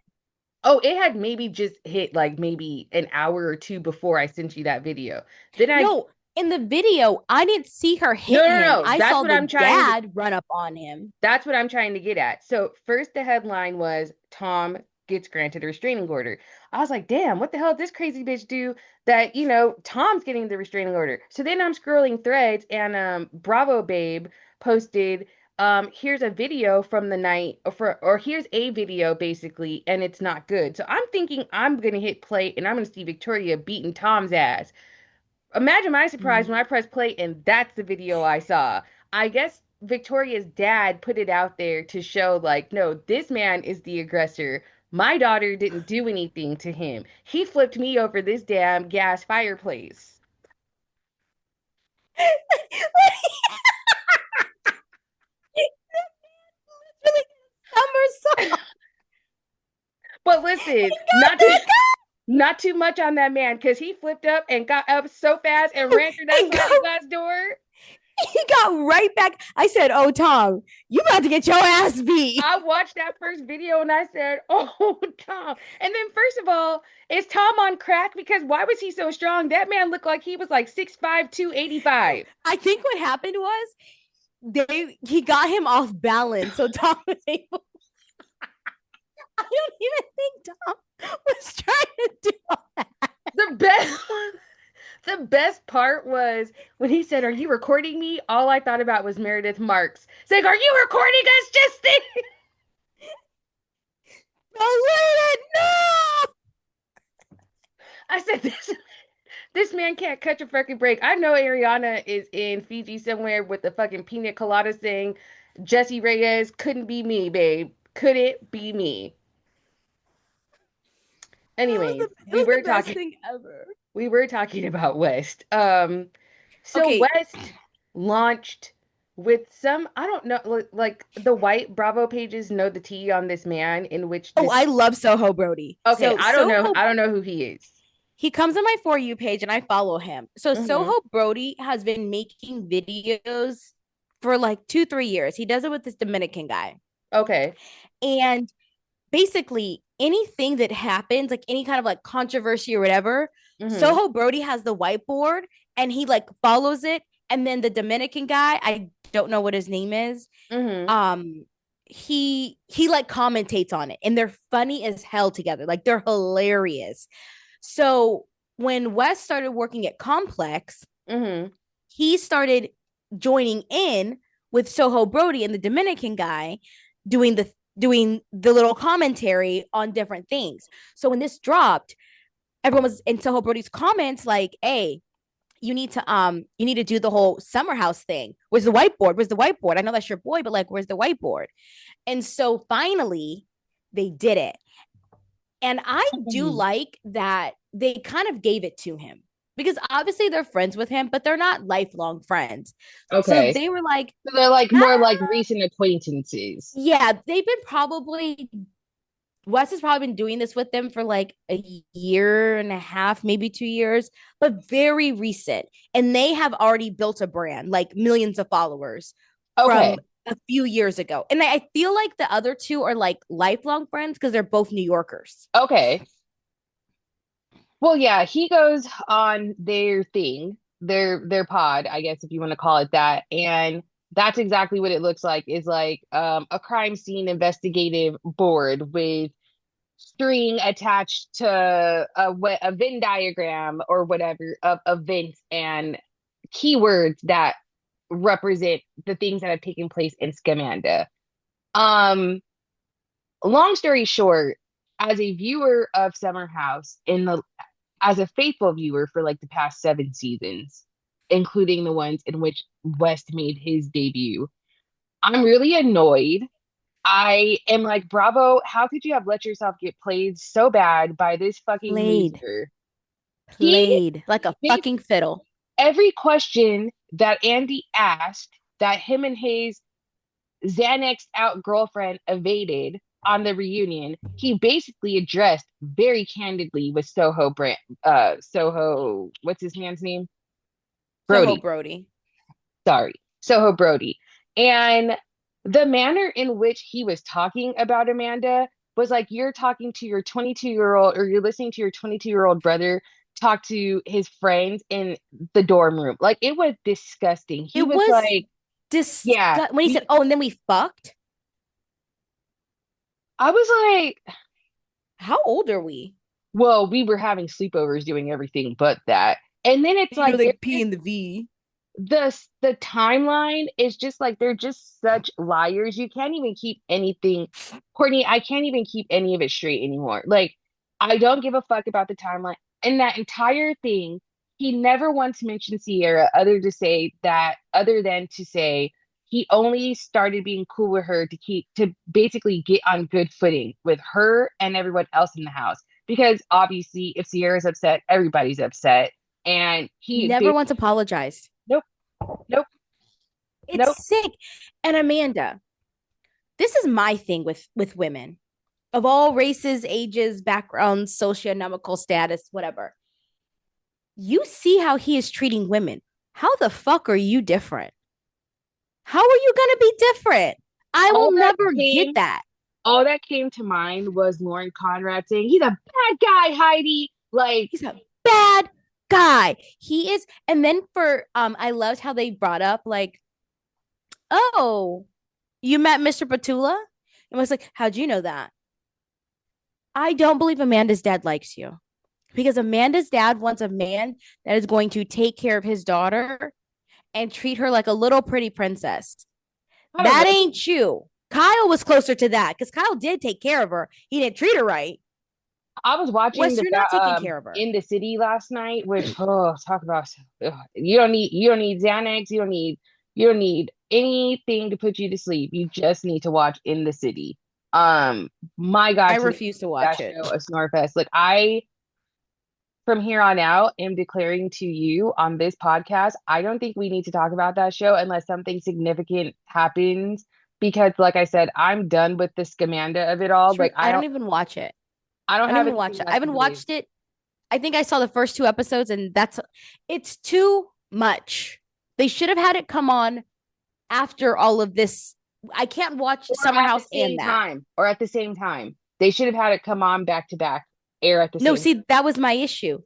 Oh, it had maybe just hit like maybe an hour or two before I sent you that video. Then I No, in the video, I didn't see her no hit no him. no. I That's saw what the I'm trying to dad run up on him. That's what I'm trying to get at. So first the headline was Tom gets granted a restraining order. I was like, damn, what the hell did this crazy bitch do that, Tom's getting the restraining order. So then I'm scrolling threads and Bravo Babe posted here's a video from the night or here's a video basically and it's not good. So I'm thinking I'm gonna hit play and I'm gonna see Victoria beating Tom's ass. Imagine my surprise when I pressed play and that's the video I saw. I guess Victoria's dad put it out there to show, like, no, this man is the aggressor. My daughter didn't do anything to him. He flipped me over this damn gas fireplace. Somersault. But listen, Got back not too much on that man because he flipped up and got up so fast and up ran through that and got sliding glass door. he got right back. I said, "Oh, Tom, you about to get your ass beat." I watched that first video and I said, "Oh, Tom." And then first of all, is Tom on crack? Because why was he so strong? That man looked like he was like 6'5", 285. I think what happened was he got him off balance, so Tom was able. I don't even think Tom was trying to do all that. The best the best part was when he said, "Are you recording me?" All I thought about was Meredith Marks saying, "Are you recording us, Justin?" Oh, no! I said, this man can't catch a fucking break. I know Ariana is in Fiji somewhere with the fucking pina colada saying, Jesse Reyes couldn't be me, babe. Couldn't be me. Anyways, It was the best thing ever. we were talking about West. So Okay. West launched with some, I don't know, like the white Bravo pages know the tea on this man in which Oh, this I love Soho Brody. okay, So Soho, I don't know who he is. he comes on my For You page and I follow him. So Mm-hmm. Soho Brody has been making videos for like 2, 3 years. He does it with this Dominican guy. Okay. And basically anything that happens, like any kind of like controversy or whatever, Mm-hmm. Soho Brody has the whiteboard and he like follows it. And then the Dominican guy, I don't know what his name is, Mm-hmm. um, he like commentates on it and they're funny as hell together. Like they're hilarious. So when Wes started working at Complex, Mm-hmm. he started joining in with Soho Brody and the Dominican guy doing the little commentary on different things. So when this dropped, everyone was in Soho Brody's comments like, "Hey, you need to do the whole summer house thing. Where's the whiteboard? Where's the whiteboard? I know that's your boy, but like, where's the whiteboard?" And so finally, they did it. And I do Mm-hmm. like that they kind of gave it to him because obviously they're friends with him, but they're not lifelong friends. So Okay. they were like, So they're like ah, more like recent acquaintances. yeah, they've been probably, Wes has probably been doing this with them for like a year and a half, maybe 2 years, but very recent. And they have already built a brand, like millions of followers from Okay. a few years ago. And I feel like the other two are like lifelong friends because they're both New Yorkers. Okay. Well, yeah, he goes on their thing. their pod, I guess if you want to call it that. And that's exactly what it looks like, is like a crime scene investigative board with string attached to a Venn diagram or whatever of events and keywords that represent the things that have taken place in Scamanda. Um, Long story short, as a viewer of Summer House, as a faithful viewer for like the past 7 seasons, including the ones in which West made his debut, I'm really annoyed. I am like, Bravo, how could you have let yourself get played so bad by this fucking Played, loser? He played like a gave fucking fiddle. every question that Andy asked that him and his Xanax out girlfriend evaded on the reunion. He basically addressed very candidly with Soho, what's his man's name? Soho Brody. Brody. Sorry, Soho Brody. And the manner in which he was talking about Amanda was like you're talking to your 22-year-old, or you're listening to your 22-year-old brother talk to his friends in the dorm room. Like it was disgusting. He It was was like, yeah, disgust when he said, "Oh, and then we fucked." I was like, How old are we? well, we were having sleepovers doing everything but that. And then it's like They they're P just in the V. the timeline is just like they're just such liars. You can't even keep anything, Courtney, I can't even keep any of it straight anymore. Like, I don't give a fuck about the timeline. And that entire thing, he never once mentioned Sierra other than to say he only started being cool with her to basically get on good footing with her and everyone else in the house. Because obviously if Sierra's upset, everybody's upset. And he Never basically, once apologized. nope, nope, It's nope. sick. And Amanda, this is my thing with women of all races, ages, backgrounds, socioeconomical status, whatever. You see how he is treating women. How the fuck are you different? How are you going to be different? I All will that never get came, that. all that came to mind was Lauren Conrad saying, "He's a bad guy, Heidi." Like, He's a bad guy. He is. And then for I loved how they brought up like, "Oh, you met Mr. Petula?" And I was like, "How'd you know that?" I don't believe Amanda's dad likes you because Amanda's dad wants a man that is going to take care of his daughter and treat her like a little pretty princess. I don't know. That ain't you. Kyle was closer to that because Kyle did take care of her. He didn't treat her right. I was watching Wes, you're not taking care of her. In the City last night, which, oh, talk about, you don't need Xanax, you don't need anything to put you to sleep. You just need to watch In the City. My I God, to me, refuse to that watch it. show a snore fest. Like, I from here on out am declaring to you on this podcast, I don't think we need to talk about that show unless something significant happens. Because, like I said, I'm done with the scamanda of it all. Like, I don't even watch it. I don't I don't have even watch anything it. I left to haven't lose. watched it. I think I saw the first 2 episodes, and it's too much. They should have had it come on after all of this. I can't watch Or Summer at the House same and that. time, or at the same time. They should have had it come on back to back, air at the No, same time. see, that was my issue.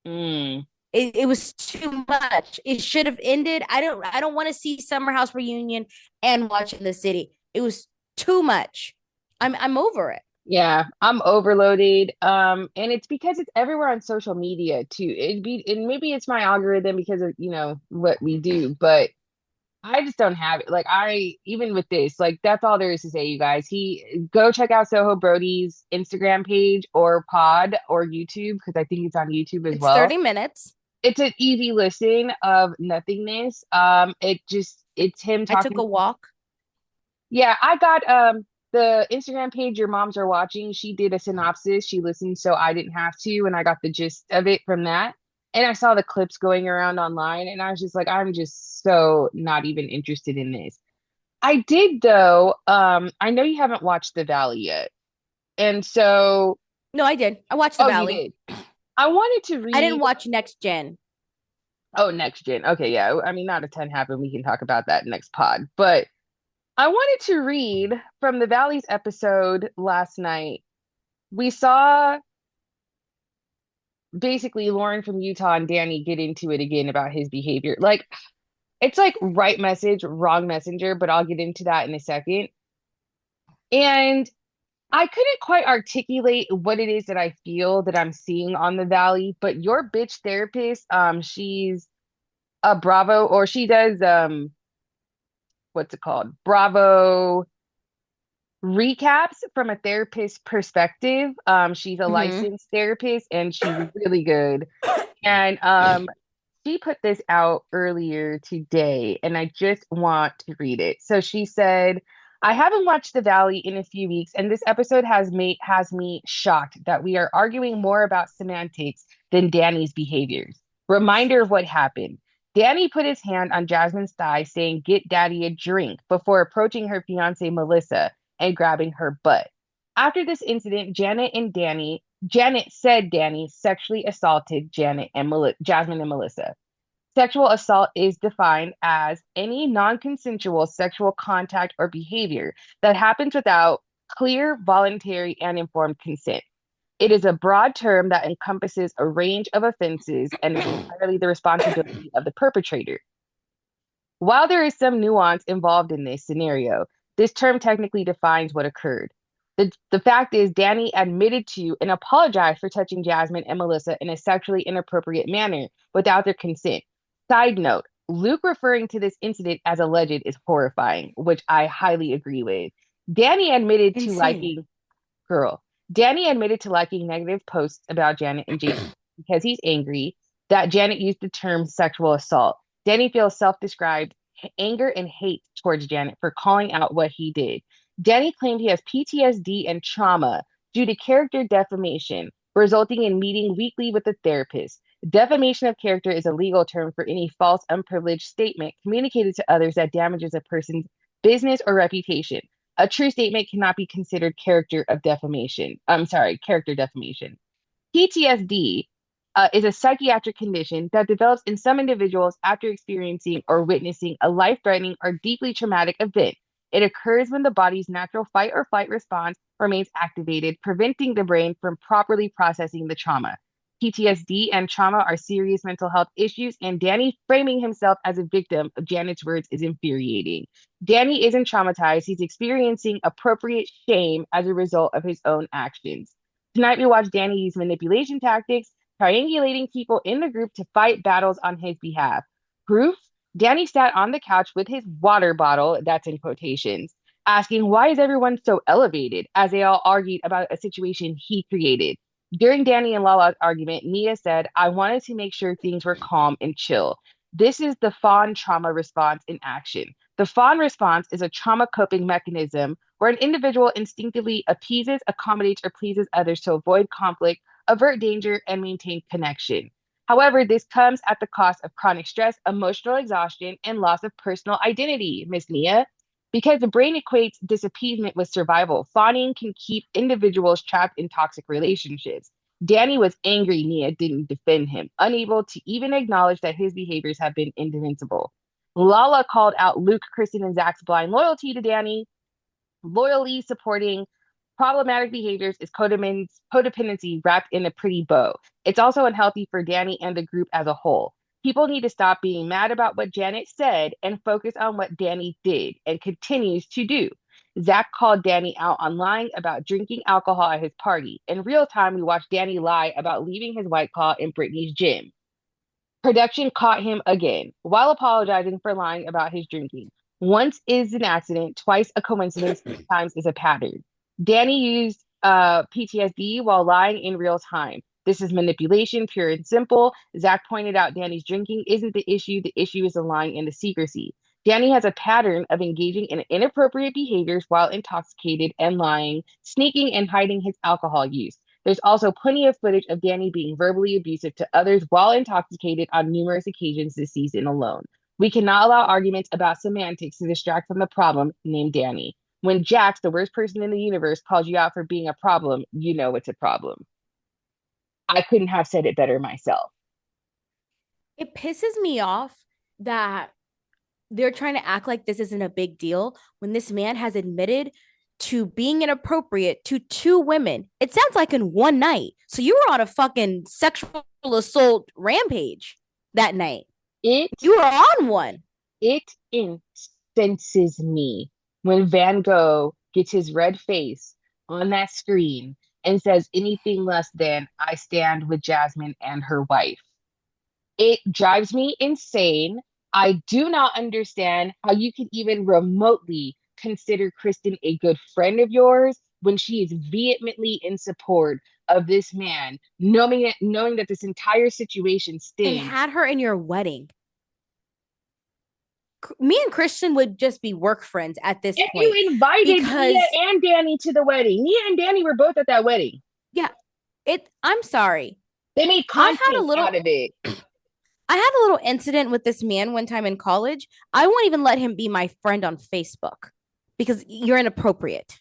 Mm. It was too much. It should have ended. I don't want to see Summer House reunion and watch In the City. It was too much. I'm over it. Yeah, I'm overloaded. And it's because it's everywhere on social media too. And maybe it's my algorithm because of, what we do, but I just don't have it. Like even with this, like that's all there is to say, you guys. Go check out Soho Brody's Instagram page or pod or YouTube because I think it's on YouTube as It's well. 30 minutes. It's an easy listen of nothingness. It's him I took talking. a walk. Yeah, I got the Instagram page your moms are watching. She did a synopsis. She listened, so I didn't have to, and I got the gist of it from that. And I saw the clips going around online, and I was just like, I'm just so not even interested in this. I did though. I know you haven't watched The Valley yet, and so No, I did. I watched The oh, you Valley. did. I wanted to I didn't read. watch Next Gen. Oh, next gen. Okay, yeah. I mean, not a ton happened. We can talk about that next pod, but. I wanted to read from the Valleys episode last night. We saw basically Lauren from Utah and Danny get into it again about his behavior. Like, it's like right message, wrong messenger, but I'll get into that in a second. And I couldn't quite articulate what it is that I feel that I'm seeing on the Valley, but your bitch therapist, she's a Bravo, or she does what's it called? Bravo recaps from a therapist perspective. She's a Mm-hmm. licensed therapist and she's really good. And she put this out earlier today, and I just want to read it. So she said, I haven't watched The Valley in a few weeks, and this episode has me shocked that we are arguing more about semantics than Danny's behaviors. Reminder of what happened. Danny put his hand on Jasmine's thigh, saying, Get daddy a drink, before approaching her fiance Melissa and grabbing her butt. After this incident, Janet said Danny sexually assaulted Jasmine and Melissa. Sexual assault is defined as any non-consensual sexual contact or behavior that happens without clear, voluntary, and informed consent. It is a broad term that encompasses a range of offenses and is entirely the responsibility of the perpetrator. While there is some nuance involved in this scenario, this term technically defines what occurred. The fact is, Danny admitted to and apologized for touching Jasmine and Melissa in a sexually inappropriate manner without their consent. Side note, Luke referring to this incident as alleged is horrifying, which I highly agree with. Danny admitted to Insane. liking Girl. Danny admitted to liking negative posts about Janet and Jason because he's angry that Janet used the term sexual assault. Danny feels self-described anger and hate towards Janet for calling out what he did. Danny claimed he has PTSD and trauma due to character defamation, resulting in meeting weekly with a therapist. Defamation of character is a legal term for any false, unprivileged statement communicated to others that damages a person's business or reputation. A true statement cannot be considered character of defamation. I'm sorry, character defamation. PTSD is a psychiatric condition that develops in some individuals after experiencing or witnessing a life threatening or deeply traumatic event. It occurs when the body's natural fight or flight response remains activated, preventing the brain from properly processing the trauma. PTSD and trauma are serious mental health issues, and Danny framing himself as a victim of Janet's words is infuriating. Danny isn't traumatized, he's experiencing appropriate shame as a result of his own actions. Tonight, we watch Danny use manipulation tactics, triangulating people in the group to fight battles on his behalf. Proof? Danny sat on the couch with his water bottle, that's in quotations, asking, Why is everyone so elevated? As they all argued about a situation he created. During Danny and Lala's argument, Nia said, I wanted to make sure things were calm and chill. This is the fawn trauma response in action. The fawn response is a trauma coping mechanism where an individual instinctively appeases, accommodates, or pleases others to avoid conflict, avert danger, and maintain connection. However, this comes at the cost of chronic stress, emotional exhaustion, and loss of personal identity, Miss Nia. Because the brain equates disappeasement with survival, fawning can keep individuals trapped in toxic relationships. Danny was angry Nia didn't defend him, unable to even acknowledge that his behaviors have been indefensible. Lala called out Luke, Kristen, and Zach's blind loyalty to Danny, loyally supporting problematic behaviors is codependency wrapped in a pretty bow. It's also unhealthy for Danny and the group as a whole. People need to stop being mad about what Janet said and focus on what Danny did and continues to do. Zach called Danny out on lying about drinking alcohol at his party. In real time, we watched Danny lie about leaving his White Claw in Brittany's gym. Production caught him again while apologizing for lying about his drinking. Once is an accident, twice a coincidence, three times is a pattern. Danny used PTSD while lying in real time. This is manipulation, pure and simple. Zach pointed out Danny's drinking isn't the issue. The issue is the lying and the secrecy. Danny has a pattern of engaging in inappropriate behaviors while intoxicated and lying, sneaking and hiding his alcohol use. There's also plenty of footage of Danny being verbally abusive to others while intoxicated on numerous occasions this season alone. We cannot allow arguments about semantics to distract from the problem named Danny. When Jax, the worst person in the universe, calls you out for being a problem, you know it's a problem. I couldn't have said it better myself. It pisses me off that they're trying to act like this isn't a big deal when this man has admitted to being inappropriate to two women. It sounds like in one night. So you were on a fucking sexual assault rampage that night. It You were on one. it incenses me when Van Gogh gets his red face on that screen and says anything less than "I stand with Jasmine and her wife." It drives me insane. I do not understand how you can even remotely consider Kristen a good friend of yours when she is vehemently in support of this man, knowing that this entire situation And stemmed. had her in your wedding. Me and Christian would just be work friends at this And point you invited Nia because, and Danny to the wedding. Nia and Danny were both at that wedding. yeah, I'm sorry. They made I had a content out little of it. I had a little incident with this man one time in college. I won't even let him be my friend on Facebook because you're inappropriate.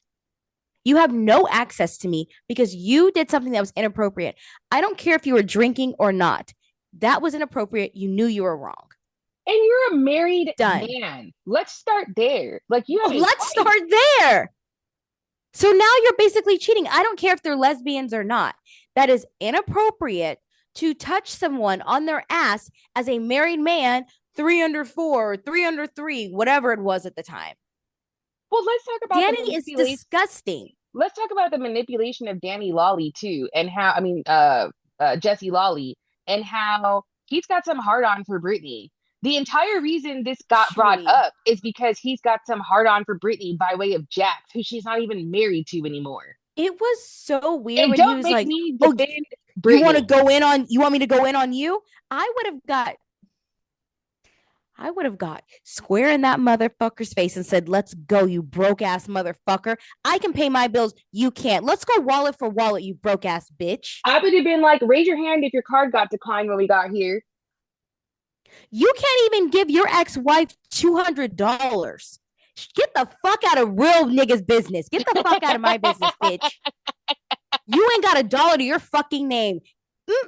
You have no access to me because you did something that was inappropriate. I don't care if you were drinking or not. That was inappropriate. You knew you were wrong. And you're a married Done. man. Let's start there. Like you have a Let's wife. start there. So now you're basically cheating. I don't care if they're lesbians or not. That is inappropriate to touch someone on their ass as a married man, 3 under 4, 3 under 3, whatever it was at the time. Well, let's talk about the Danny is manipulation. disgusting. Let's talk about the manipulation of Danny Lawley too, and how Jesse Lawley, and how he's got some hard on for Brittany. The entire reason this got brought Chewy. up is because he's got some hard on for Brittany by way of Jax, who she's not even married to anymore. It was so weird And when he don't was make like, me "Oh, defend you want to Brittany. go in on you want me to go in on you?" I would have got square in that motherfucker's face and said, "Let's go, you broke ass motherfucker. I can pay my bills. You can't. Let's go wallet for wallet, you broke ass bitch. I would have been like, raise your hand if your card got declined when we got here. You can't even give your ex wife $200. Get the fuck out of real niggas' business. Get the fuck out of my business, bitch. You ain't got a dollar to your fucking name. Mm,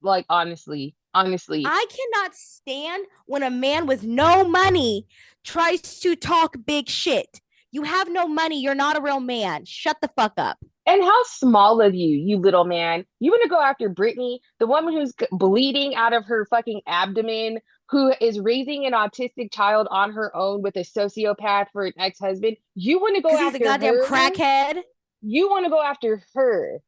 Like, honestly. I cannot stand when a man with no money tries to talk big shit. You have no money. You're not a real man. Shut the fuck up. And how small of you, you little man. You want to go after Brittany, the woman who's bleeding out of her fucking abdomen, who is raising an autistic child on her own with a sociopath for an ex-husband. You want to go Because he's a after goddamn her? crackhead. You want to go after her.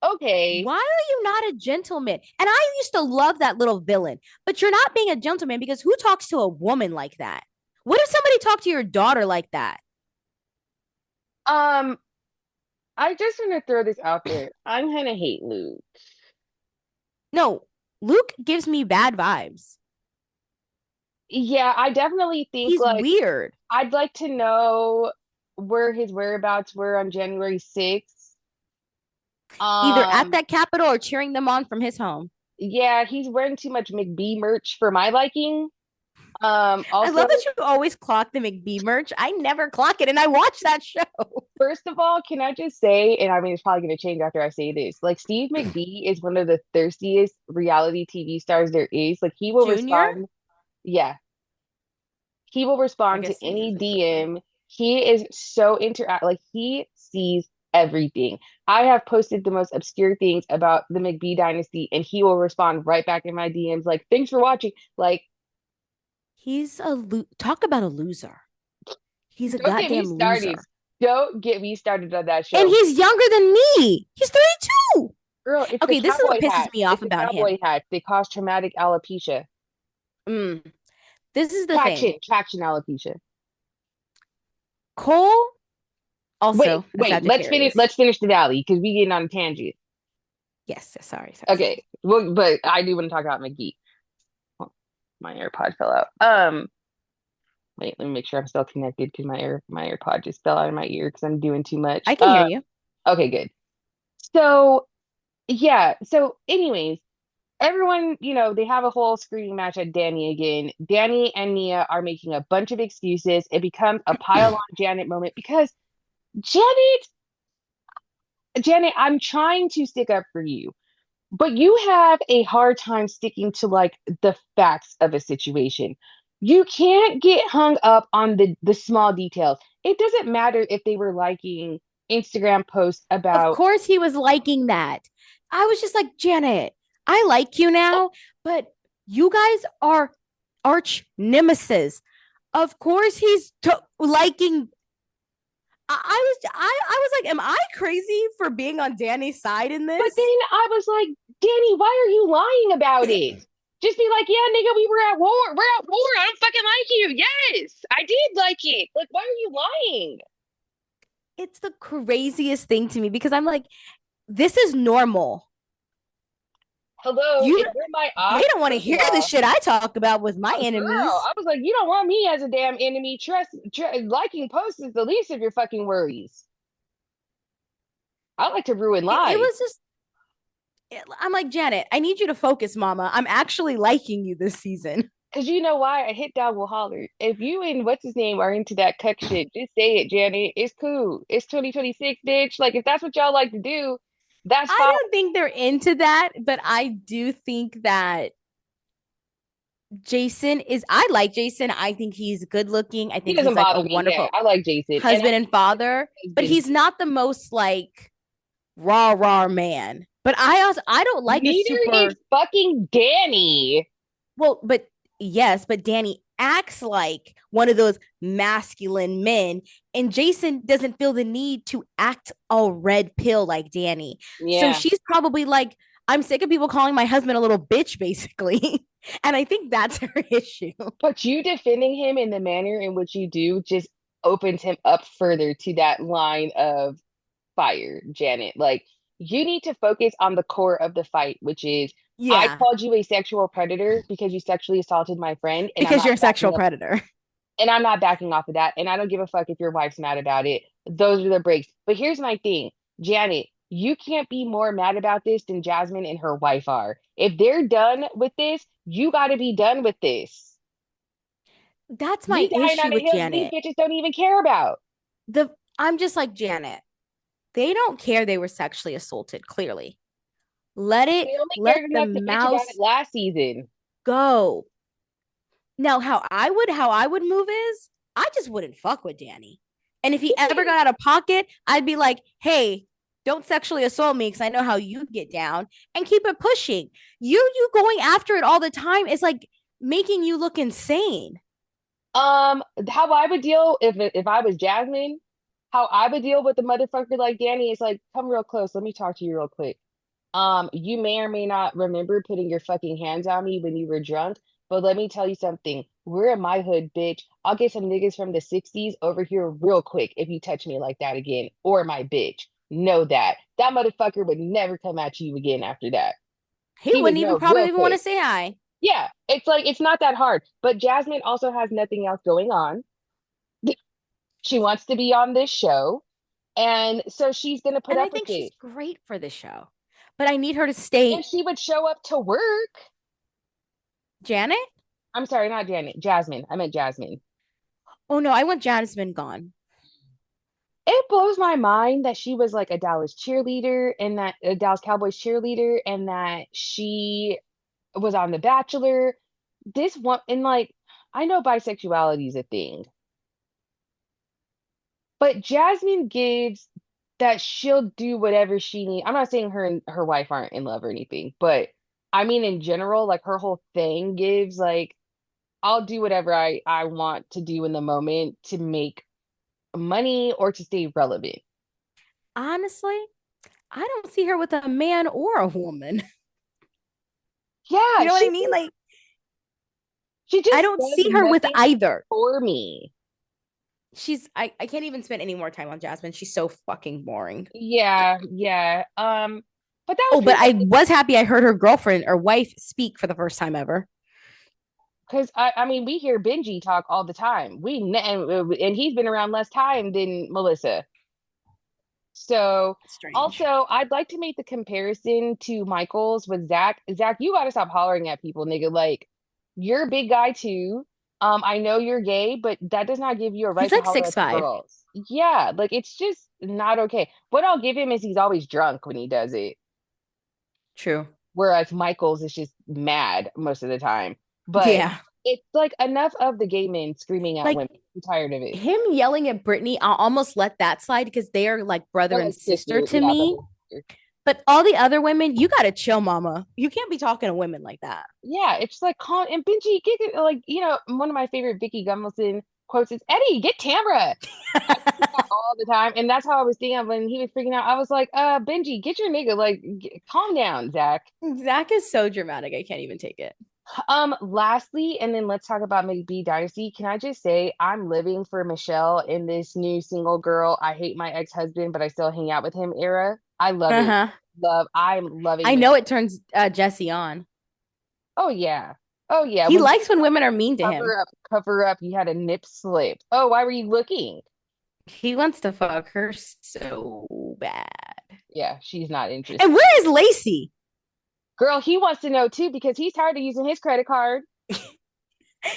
Okay. Why are you not a gentleman? And I used to love that little villain, but you're not being a gentleman because who talks to a woman like that? What if somebody talked to your daughter like that? Um, I just want to throw this out there. I'm gonna hate Luke. No, Luke gives me bad vibes. Yeah, I definitely think He's like weird. I'd like to know where his whereabouts were on January 6th. Either at Um, that Capitol or cheering them on from his home. yeah, he's wearing too much McBee merch for my liking. I Also, love that you always clock the McBee merch. I never clock it, and I watch that show. first of all, can I just say, and I mean, it's probably going to change after I say this, like Steve McBee is one of the thirstiest reality TV stars there is. Like he will Junior? respond, yeah, he will I respond to guess he's any officially. DM. He is so interact, like he sees everything. I have posted the most obscure things about the McBee dynasty, and he will respond right back in my DMs, like, thanks for watching. Like, He's talk about a loser. He's a don't get me goddamn started. loser. Don't get me started on that And show. he's younger than me. He's 32. Girl, it's the Okay, this is what cowboy pisses hats. me off It's the about him. cowboy hats. They cause traumatic alopecia. Mm. This is the thing. Traction alopecia. Cole, also a Wait. Sagittarius. Let's finish the dally because we getting on a tangent. Yes, sorry. Okay. Well, but I do want to talk about McGee. Oh, my AirPod fell out. Wait, let me make sure I'm still connected because my AirPod just fell out of my ear because I'm doing too much. I can hear you. Okay, good. So yeah. So, anyways, everyone, they have a whole screaming match at Danny again. Danny and Nia are making a bunch of excuses. It becomes a pile on Janet moment because Janet, Janet, I'm trying to stick up for you, but you have a hard time sticking to like the facts of a situation. You can't get hung up on the small details. it doesn't matter if they were liking Instagram posts Of about, course he was liking that. I was just like, Janet, I like you now, but you guys are arch nemesis. Of course he's liking. I was like, am I crazy for being on Danny's side in but then this? I was like, Danny, why are you lying about it? Just be like, yeah, nigga, we were at war. We're at war. I don't fucking like you. Yes, I did like it. Like, why are you lying? It's the craziest thing to me because I'm like, this is normal. Hello, You if you're my they op, don't want to first of hear the all, shit I talk about with my oh girl, enemies. I was like, you don't want me as a damn enemy. Liking posts is the least of your fucking worries. I like to ruin It lives. was just I'm like, Janet, I need you to focus, mama. I'm actually liking you this season. Cause you know why? A hit dog will holler. If you and what's his name are into that cuck shit, just say it, Janet. It's cool. It's 2026, bitch. Like if that's what y'all like to do, that's I fine. don't think they're into that, but I do think that Jason is I like Jason. I think he's good looking. I He think he's doesn't like a bother me. Yeah, wonderful I like Jason, and I husband and father, think but husband. he's not the most like raw man. But I don't like a Neither is super fucking Danny. well, but yes, but Danny acts like one of those masculine men, and Jason doesn't feel the need to act all red pill like Danny. So Yeah. she's probably like, I'm sick of people calling my husband a little bitch, basically. And I think that's her issue. But you defending him in the manner in which you do just opens him up further to that line of fire, Janet. Like, you need to focus on the core of the fight, which is I Yeah, called you a sexual predator because you sexually assaulted my friend, and I'm because not you're a sexual backing up, predator. and I'm not backing off of that. And I don't give a fuck if your wife's mad about it. Those are the breaks. But here's my thing, Janet, you can't be more mad about this than Jasmine and her wife are. If they're done with this, you got to be done with this. That's Me my dying on issue a with hill that these Janet. bitches don't even care about. The I'm just like Janet. They don't care they were sexually assaulted, clearly. They only Let cared the enough to bitch about it mouse last season. go. Now, how I would move is I just wouldn't fuck with Danny. And if he ever got out of pocket, I'd be like, hey, don't sexually assault me because I know how you get down and keep it pushing. You going after it all the time is like making you look insane. How I would deal if I was Jasmine, how I would deal with a motherfucker like Danny is like, come real close, let me talk to you real quick. You may or may not remember putting your fucking hands on me when you were drunk, but let me tell you something. We're in my hood, bitch. I'll get some niggas from the 60s over here real quick if you touch me like that again, or my bitch. Know that. That motherfucker would never come at you again after that. He He would wouldn't even know probably real even want to quick. say hi. Yeah, it's like it's not that hard. But Jasmine also has nothing else going on. She wants to be on this show, and so she's gonna put And I up with think she's it. great for the show. But I need her to And stay she would show up to work. Janet. I'm sorry, not Janet, Jasmine. I meant Jasmine. Oh no, I want Jasmine gone. It blows my mind that she was like a Dallas cheerleader and that a Dallas Cowboys cheerleader and that she was on The Bachelor. This one, and like, I know bisexuality is a thing, but Jasmine gives that she'll do whatever she needs. I'm not saying her and her wife aren't in love or anything, but I mean in general, like her whole thing gives like I'll do whatever I want to do in the moment to make money or to stay relevant. Honestly, I don't see her with a man or a woman. You Yeah, know what I mean? Like, she I just don't does see her with nothing either. for me. I can't even spend any more time on Jasmine. She's so fucking boring. Yeah, yeah. But that was Oh, but pretty much I was happy I heard her girlfriend or wife speak for the first time ever. because I mean we hear Benji talk all the time. And he's been around less time than Melissa. So Strange. also I'd like to make the comparison to Michael's with Zach. Zach, you gotta stop hollering at people, nigga. Like you're a big guy too. I know you're gay, but that does not give you a He's right to like holler six at the five. girls. Yeah, like it's just not okay. What I'll give him is he's always drunk when he does it. True. Whereas Michael's is just mad most of the time. But Yeah. It's like enough of the gay men screaming at Like women. I'm tired of it. him yelling at Brittany, I'll almost let that slide because they are like brother Brother and and sister sister, to yeah, me. brother and sister. But all the other women, you gotta chill, mama. You can't be talking to women like that. Yeah, it's like calm and Benji, get it, like one of my favorite Vicky Gunvalson quotes is Eddie, get Tamra. I see that all the time, and that's how I was thinking of when he was freaking out. I was like, Benji, get your nigga, like, calm down, Zach. Zach is so dramatic. I can't even take it. Lastly, and then let's talk about McBee Dynasty. Can I just say I'm living for Michelle in this new single girl, I hate my ex-husband, but I still hang out with him era. I love Uh it. huh. I'm loving I Michelle. know it turns Jesse on. Oh yeah. Oh yeah. He When likes when women are mean to him. cover up, you had a nip slip. Oh, why were you looking? He wants to fuck her so bad. Yeah, she's not And interested. where is Lacey? Girl, he wants to know too because he's tired of using his credit card.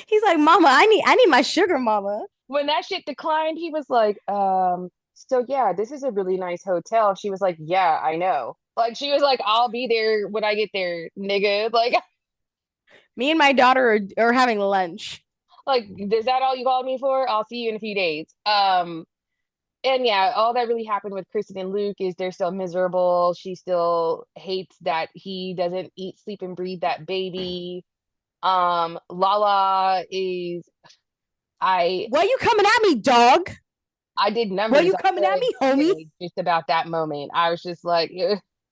He's like, Mama, I need my sugar mama. When that shit declined, he was like, so yeah, this is a really nice hotel. She was like, yeah, I know. Like she was like, I'll be there when I get there, nigga. Like, Me and my daughter are having lunch. like, is that all you called me for? I'll see you in a few days. And yeah, all that really happened with Kristen and Luke is they're still miserable. She still hates that he doesn't eat, sleep, and breathe that baby. Lala is I Why you coming at me, dog? I did Why numbers you on coming at her me, homie? page just about that moment. I was just like,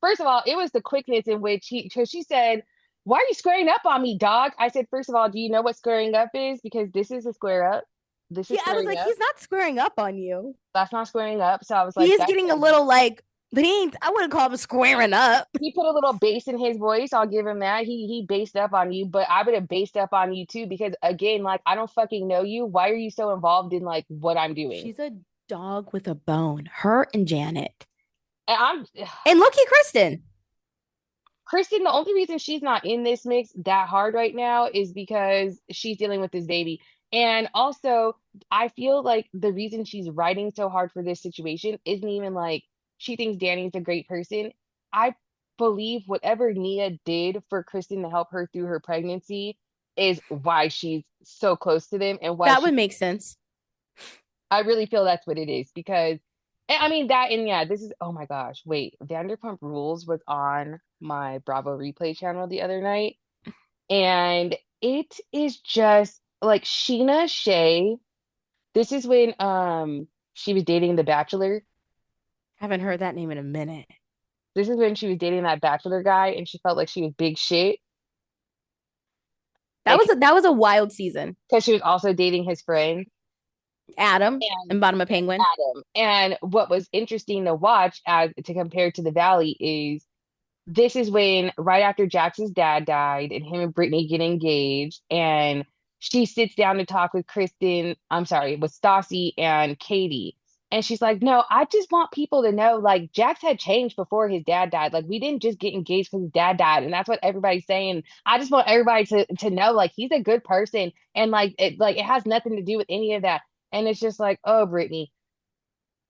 first of all, it was the quickness in which because she said, "Why are you squaring up on me, dog?" I said, first of all, do you know what squaring up is? Because this is a square up. This is I was squaring like, up. he's not squaring up on you. That's not squaring up. So I was He like, is that's getting a a little like, but he ain't, I wouldn't call him squaring up. he put a little bass in his voice. I'll give him that. He based up on you, but I would have based up on you too because again, like I don't fucking know you. Why are you so involved in like what I'm doing? She's a dog with a bone. Her and Janet. And I'm And looky, Kristen. Kristen, the only reason she's not in this mix that hard right now is because she's dealing with this baby. And also, I feel like the reason she's writing so hard for this situation isn't even like she thinks Danny's a great person. I believe whatever Nia did for Kristen to help her through her pregnancy is why she's so close to them and why That she would make sense. I really feel that's what it is because I mean that and yeah, this is oh my gosh, wait, Vanderpump Rules was on my Bravo replay channel the other night and it is just like Sheena Shea. This is when she was dating the Bachelor. Haven't heard that name in a minute. This is when she was dating that Bachelor guy and she felt like she was big shit. That was a wild season. Because she was also dating his friend. Adam And and Bottom of Penguin. Adam. And what was interesting to watch as to compare to the Valley is this is when right after Jackson's dad died and him and Brittany get engaged and she sits down to talk with Kristen, I'm sorry, with Stassi and Katie. And she's like, no, I just want people to know like Jax had changed before his dad died. Like we didn't just get engaged because his dad died. And that's what everybody's saying. I just want everybody to know like he's a good person and like it has nothing to do with any of that. And it's just like, oh, Brittany,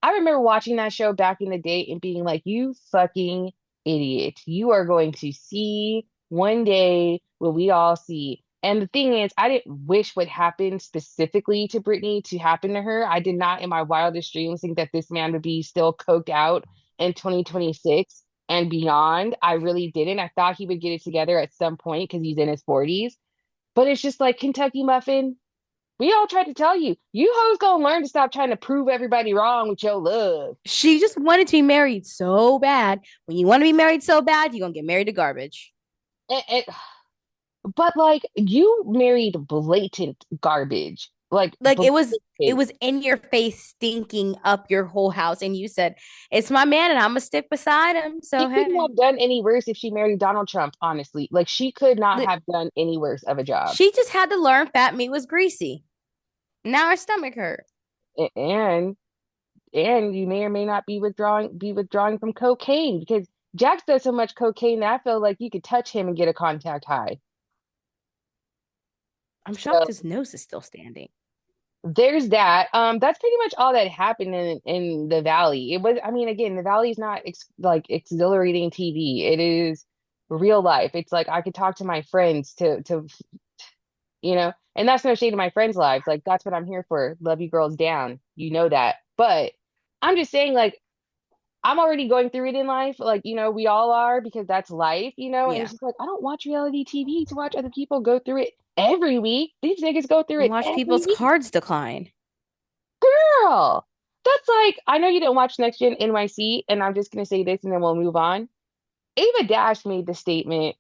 I remember watching that show back in the day and being like, you fucking idiot. You are going to see one day what we all see. And the thing is, I didn't wish what happened specifically to Brittany to happen to her. I did not in my wildest dreams think that this man would be still coked out in 2026 and beyond. I really didn't. I thought he would get it together at some point because he's in his 40s. But it's just like Kentucky Muffin. We all tried to tell you. You hoes gonna learn to stop trying to prove everybody wrong with your love. She just wanted to be married so bad. When you want to be married so bad, you're gonna get married to garbage. And, but like you married blatant garbage. Like Like it blatant. was in your face, stinking up your whole house, and you said, "It's my man, and I'm gonna stick beside him." She So couldn't hey, have done any worse if she married Donald Trump, honestly. Like she could not have done any worse of a job. she just had to learn fat meat was greasy. Now her stomach hurt. And you may or may not be withdrawing from cocaine because Jax does so much cocaine that I feel like you could touch him and get a contact high. I'm shocked So his nose is still standing. there's that. That's pretty much all that happened in the Valley. It was, I mean, again, the Valley is not like exhilarating TV. It is real life. It's like I could talk to my friends to you know. And that's no shade to my friends' lives. Like, that's what I'm here for. Love you girls down. You know that. But I'm just saying, like, I'm already going through it in life. Like, we all are because that's life, and it's Yeah. just like, I don't watch reality TV to watch other people go through it every week. These niggas go through And it watch every people's week. cards decline. Girl, that's like, I know you didn't watch Next Gen NYC, and I'm just going to say this and then we'll move on. Ava Dash made the statement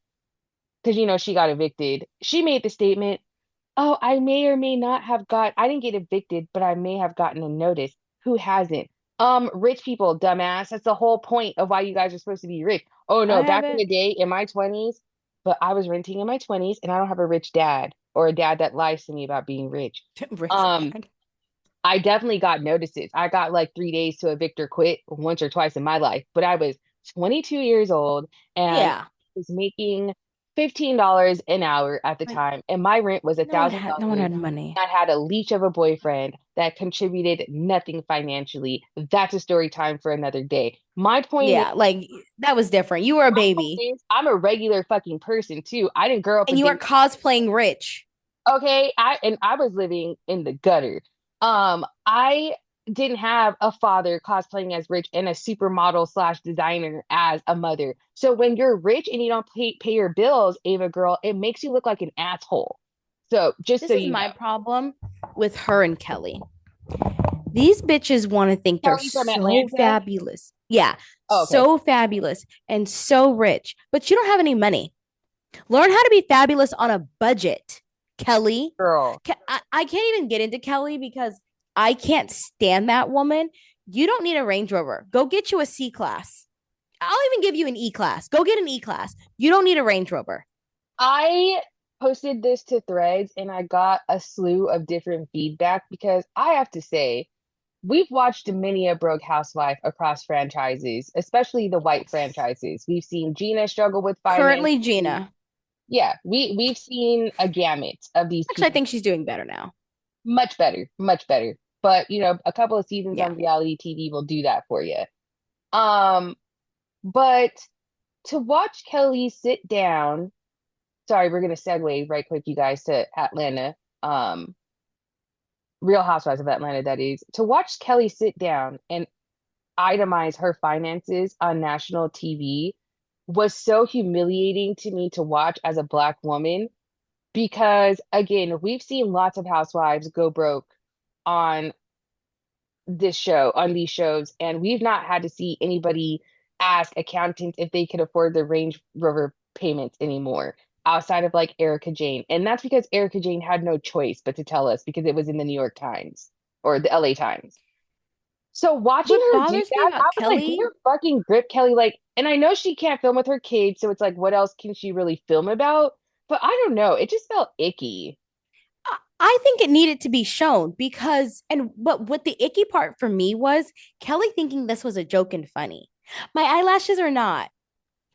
because, she got evicted. She made the statement, oh, I may or may not have I didn't get evicted, but I may have gotten a notice. Who hasn't? Rich people, dumbass. That's the whole point of why you guys are supposed to be rich. Oh I no, back in haven't. the day in my 20s, but I was renting in my 20s and I don't have a rich dad or a dad that lies to me about being rich. Rich Um, dad. I definitely got notices. I got like 3 days to evict or quit once or twice in my life, but I was 22 years old and I Yeah. was making $15 an hour at the Like time, and my rent was a thousand no one dollars. had money. I had a leech of a boyfriend that contributed nothing financially. That's a story time for another day. Yeah, like that was different. You were a My baby point is, I'm a regular fucking person too. I didn't grow up and with you weren't baby. cosplaying rich. Okay, I was living in the gutter. I didn't have a father cosplaying as rich and a supermodel slash designer as a mother. So when you're rich and you don't pay your bills, Ava girl, it makes you look like an asshole. So just so This is you know, my problem with her and Kelly. These bitches want to think they're Kelly from so Atlanta. fabulous. Yeah, Oh, okay, so fabulous and so rich, but you don't have any money. Learn how to be fabulous on a budget, Kelly. girl. I can't even get into Kelly because I can't stand that woman. You don't need a Range Rover. Go get you a C class. I'll even give you an E class. Go get an E class. You don't need a Range Rover. I posted this to Threads and I got a slew of different feedback because I have to say, we've watched many a broke housewife across franchises, especially the white franchises. We've seen Gina struggle with finances. Currently, Gina. Yeah, we've seen a gamut of these Actually, I people. think she's doing better now. Much better, much better. But a couple of seasons Yeah. on reality TV will do that for you. Um, but to watch Kelly sit down, sorry, we're gonna segue right quick, you guys, to Atlanta. Real Housewives of Atlanta, that is. To watch Kelly sit down and itemize her finances on national TV was so humiliating to me to watch as a Black woman because, again, we've seen lots of housewives go broke on on these shows, and we've not had to see anybody ask accountants if they could afford their Range Rover payments anymore outside of like Erica Jane. And that's because Erica Jane had no choice but to tell us because it was in the New York Times or the LA Times. So watching What her do bothers me that, I about was like, Kelly, you fucking grip Kelly. Like, and I know she can't film with her kids, so it's like, what else can she really film about? But I don't know. It just felt icky. I think it needed to be shown because, but what the icky part for me was Kelly thinking this was a joke and funny. My eyelashes are not.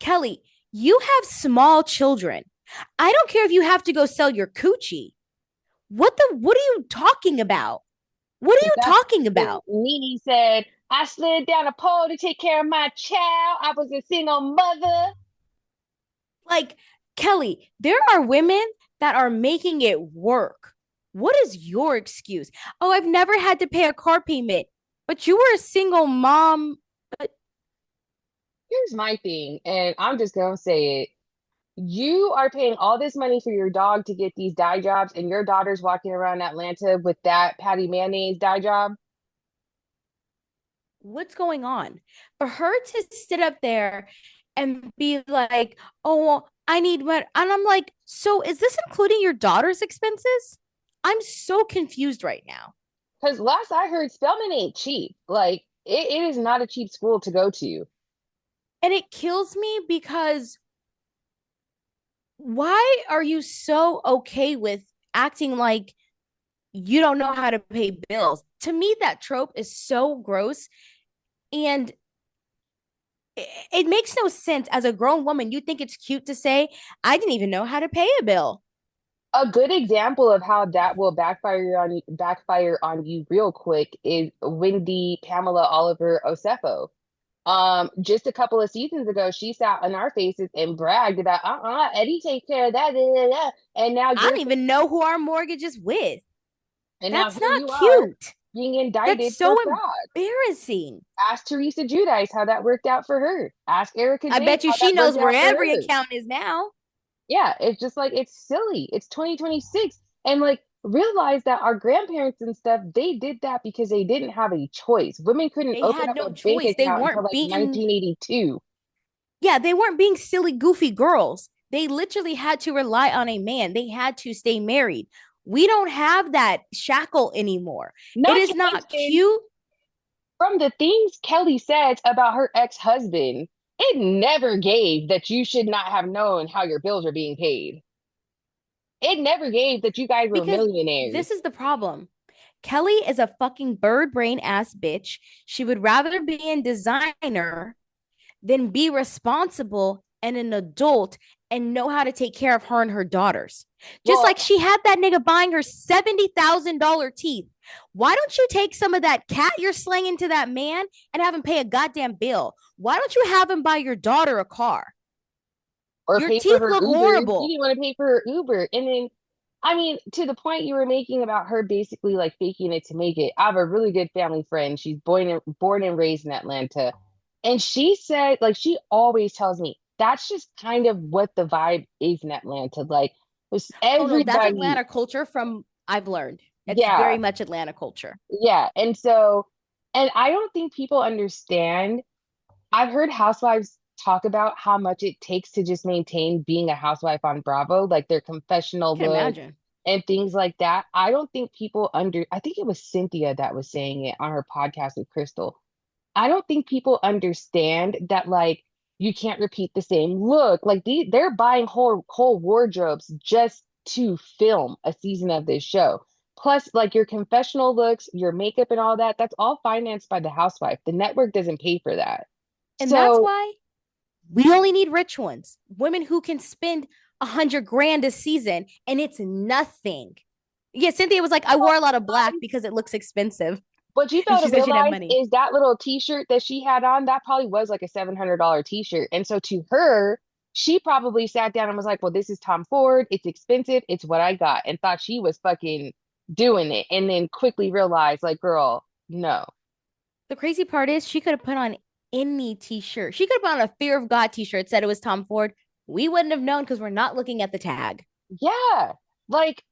Kelly, you have small children. I don't care if you have to go sell your coochie. What are you talking about? What are you That's talking when about? Nene said, I slid down a pole to take care of my child. I was a single mother. Like, Kelly, there are women that are making it work. What is your excuse? Oh, I've never had to pay a car payment, but you were a single mom. Here's my thing, and I'm just gonna say it. You are paying all this money for your dog to get these dye jobs, and your daughter's walking around Atlanta with that Patty Mayonnaise dye job. What's going on? For her to sit up there and be like, oh, well, I need what? And I'm like, so is this including your daughter's expenses? I'm so confused right now. Because last I heard, Spelman ain't cheap. Like, it is not a cheap school to go to. And it kills me because why are you so okay with acting like you don't know how to pay bills? To me, that trope is so gross. And it makes no sense. As a grown woman, you think it's cute to say, I didn't even know how to pay a bill. A good example of how that will backfire on you real quick is Wendy Pamela Oliver Osefo. Just a couple of seasons ago, she sat on our faces and bragged about, Eddie take care of that, da, da, da. And now I you're, don't even know who our mortgage is with. and now That's here not you are cute. being That's indicted for so fraud. embarrassing. Ask Teresa Judice how that worked out for her. Ask Erica I Jane bet you how she that knows worked where out for every her. account is now. Yeah, it's just like it's silly. It's 2026. And like realize that our grandparents and stuff, they did that because they didn't have a choice. Women couldn't They open had up a no bank choice. They account until weren't like being, 1982. yeah, they weren't being silly, goofy girls. They literally had to rely on a man. They had to stay married. We don't have that shackle anymore. It Not is to not mention cute from the things Kelly said about her ex-husband, it never gave that you should not have known how your bills are being paid. It never gave that you guys were because this millionaires. is the problem. Kelly is a fucking bird brain ass bitch. She would rather be in designer than be responsible and an adult and know how to take care of her and her daughters. Just Well, like she had that nigga buying her $70,000 teeth. Why don't you take some of that cat you're slanging to that man and have him pay a goddamn bill? Why don't you have him buy your daughter a car? or Your pay for teeth her look Uber. She horrible. didn't want to pay for her Uber. And then, I mean, to the point you were making about her basically like faking it to make it. I have a really good family friend. She's born and raised in Atlanta. And she said, like, she always tells me that's just kind of what the vibe is in Atlanta. Like, was Oh no, that's everybody, Atlanta culture from I've learned. It's yeah, very much Atlanta culture. yeah. And so, and I don't think people understand. I've heard housewives talk about how much it takes to just maintain being a housewife on Bravo, like their I confessional can look imagine. and things like that. I don't think people I think it was Cynthia that was saying it on her podcast with Crystal. I don't think people understand that like you can't repeat the same look. Like they're buying whole wardrobes just to film a season of this show. Plus, like your confessional looks, your makeup and all that, that's all financed by the housewife. The network doesn't pay for that. And that's So why we only need rich ones, women who can spend 100 grand a season and it's nothing. Yeah, Cynthia was like, I wore a lot of black because it looks expensive. what you And fail to she said she didn't have realize money. is that little t-shirt that she had on, that probably was like a $700 t-shirt. And so to her, she probably sat down and was like, well, this is Tom Ford. It's expensive. It's what I got. And thought she was fucking doing it. And then quickly realized, like, girl, no. The crazy part is she could have put on any t-shirt. She could have put on a Fear of God t-shirt, said it was Tom Ford. We wouldn't have known because we're not looking at the tag. Yeah. Like,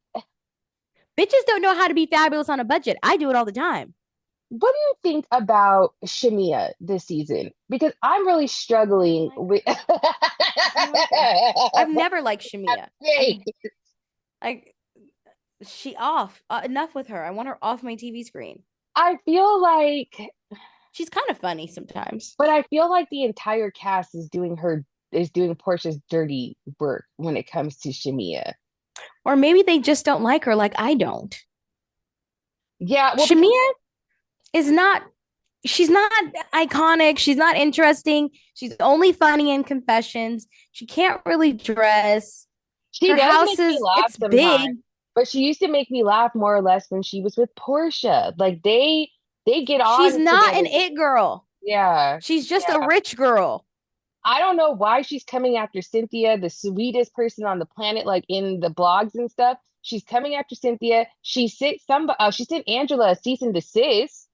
Bitches don't know how to be fabulous on a budget. I do it all the time. what do you think about Shamia this season? Because I'm really I don't struggling like with. her. I don't like her. I've never liked Shamia. I she off. Enough with her. I want her off my TV screen. I feel like She's kind of funny sometimes. But I feel like the entire cast is doing Portia's dirty work when it comes to Shamia. Or maybe they just don't like her like I don't. Yeah, well, because Shamia is not, she's not iconic. She's not interesting. She's only funny in confessions. She can't really dress. she Her does house make me is, laugh it's sometimes. big. But she used to make me laugh more or less when she was with Portia. Like they get She's on not together. an it girl. Yeah. She's just a Yeah. rich girl. I don't know why she's coming after Cynthia, the sweetest person on the planet, like in the blogs and stuff. She's coming after Cynthia. She sent Angela a cease and desist.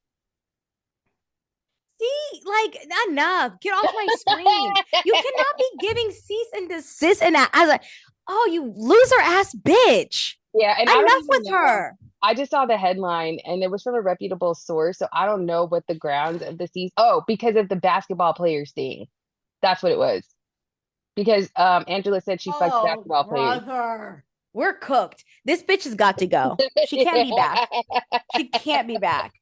See, like enough. Get off my screen. You cannot be giving cease and desist and that. I was like, oh, you loser ass bitch. Yeah, and I don't Enough even with know. her. I just saw the headline and it was from a reputable source, so I don't know what the grounds of the season. Oh, because of the basketball players thing. That's what it was. Because Angela said she fucked Oh, basketball players. brother. We're cooked. This bitch has got to go. She can't be back. She can't be back.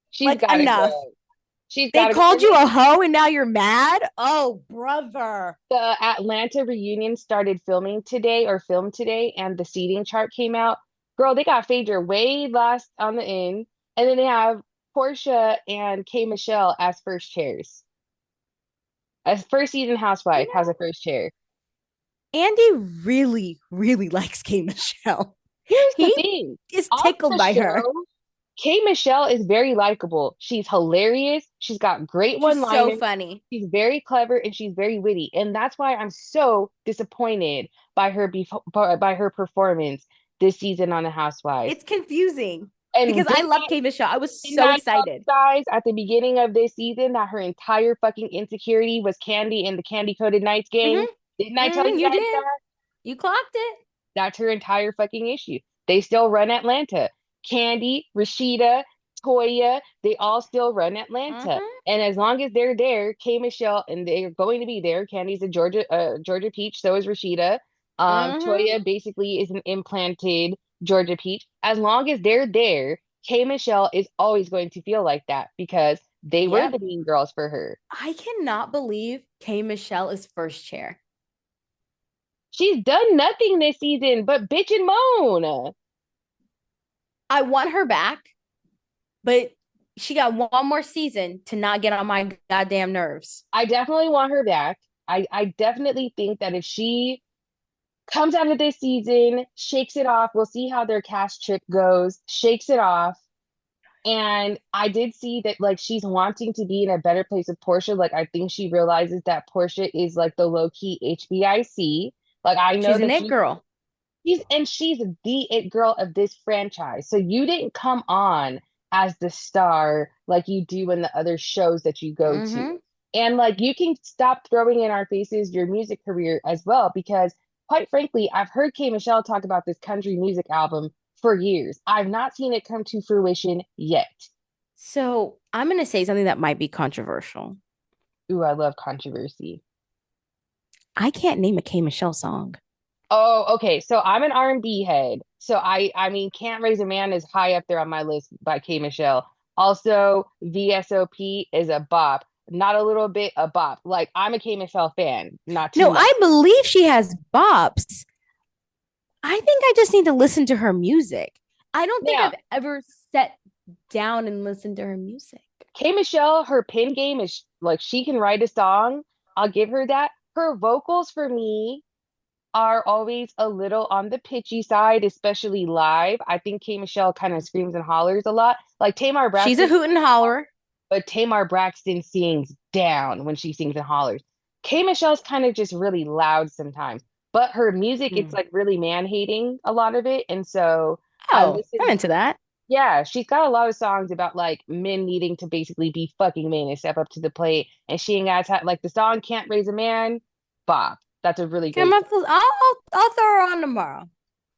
She's Like, gotta enough. go. She's They gotta go. called And you then a hoe and now you're mad? Oh, brother. the Atlanta reunion started filming today or filmed today, and the seating chart came out. Girl, they got Phaedra way last on the end, and then they have Portia and K Michelle as first chairs. A first season You housewife has a know, first chair. Andy really, really likes K Michelle. Here's the He thing. is On tickled the by her. show, K Michelle is very likable. She's hilarious. She's got great She's so one-liners. funny. She's very clever and she's very witty. And that's why I'm so disappointed by by her performance this season on The Housewives. It's confusing And because I love K Michelle. I was didn't so I tell you excited. guys at the beginning of this season that her entire fucking insecurity was Candy in the Candy Coated Nights gang? Didn't I tell you You guys did. that? You clocked it. That's her entire fucking issue. They still run Atlanta. Candy, Rashida, Toya, they all still run Atlanta. Mm-hmm. And as long as they're there, K Michelle, and they're going to be there. Candy's a Georgia peach, so is Rashida. Mm-hmm. Toya basically is an implanted Georgia peach. As long as they're there, K Michelle is always going to feel like that because they were the Yep. mean girls for her. I cannot believe K Michelle is first chair. She's done nothing this season but bitch and moan. I want her back, but she got one more season to not get on my goddamn nerves. I definitely want her back. I definitely think that if she comes out of this season, shakes it off, we'll see how their cast trip goes, shakes it off. And I did see that like she's wanting to be in a better place with Portia. Like I think she realizes that Portia is like the low-key HBIC. Like I know She's an that it girl. she's the it girl of this franchise. So you didn't come on as the star like you do in the other shows that you go to. Mm-hmm. And like you can stop throwing in our faces your music career as well, because quite frankly, I've heard K Michelle talk about this country music album for years. I've not seen it come to fruition yet. So I'm going to say something that might be controversial. Ooh, I love controversy. I can't name a K Michelle song. Oh, okay. So I'm an R&B head. So I mean, Can't Raise a Man is high up there on my list by K Michelle. Also, VSOP is a bop. Not a little bit, a bop. Like I'm a K Michelle fan, not too No, much. I believe she has bops. I think I just need to listen to her music. I don't think Now, I've ever sat down and listened to her music. K Michelle, her pin game is like she can write a song. I'll give her that. Her vocals for me are always a little on the pitchy side, especially live. I think K Michelle kind of screams and hollers a lot. Like Tamar She's a Braxton, hoot and holler. but Tamar Braxton sings down when she sings and hollers. K Michelle's kind of just really loud sometimes, but her music, it's Hmm. like really man hating a lot of it. And so I Oh, I'm listen, into that. yeah, she's got a lot of songs about like men needing to basically be fucking men and step up to the plate. And she ain't got time. Like the song Can't Raise a Man, Bob. That's a really Come great on, song. I'll throw her on tomorrow.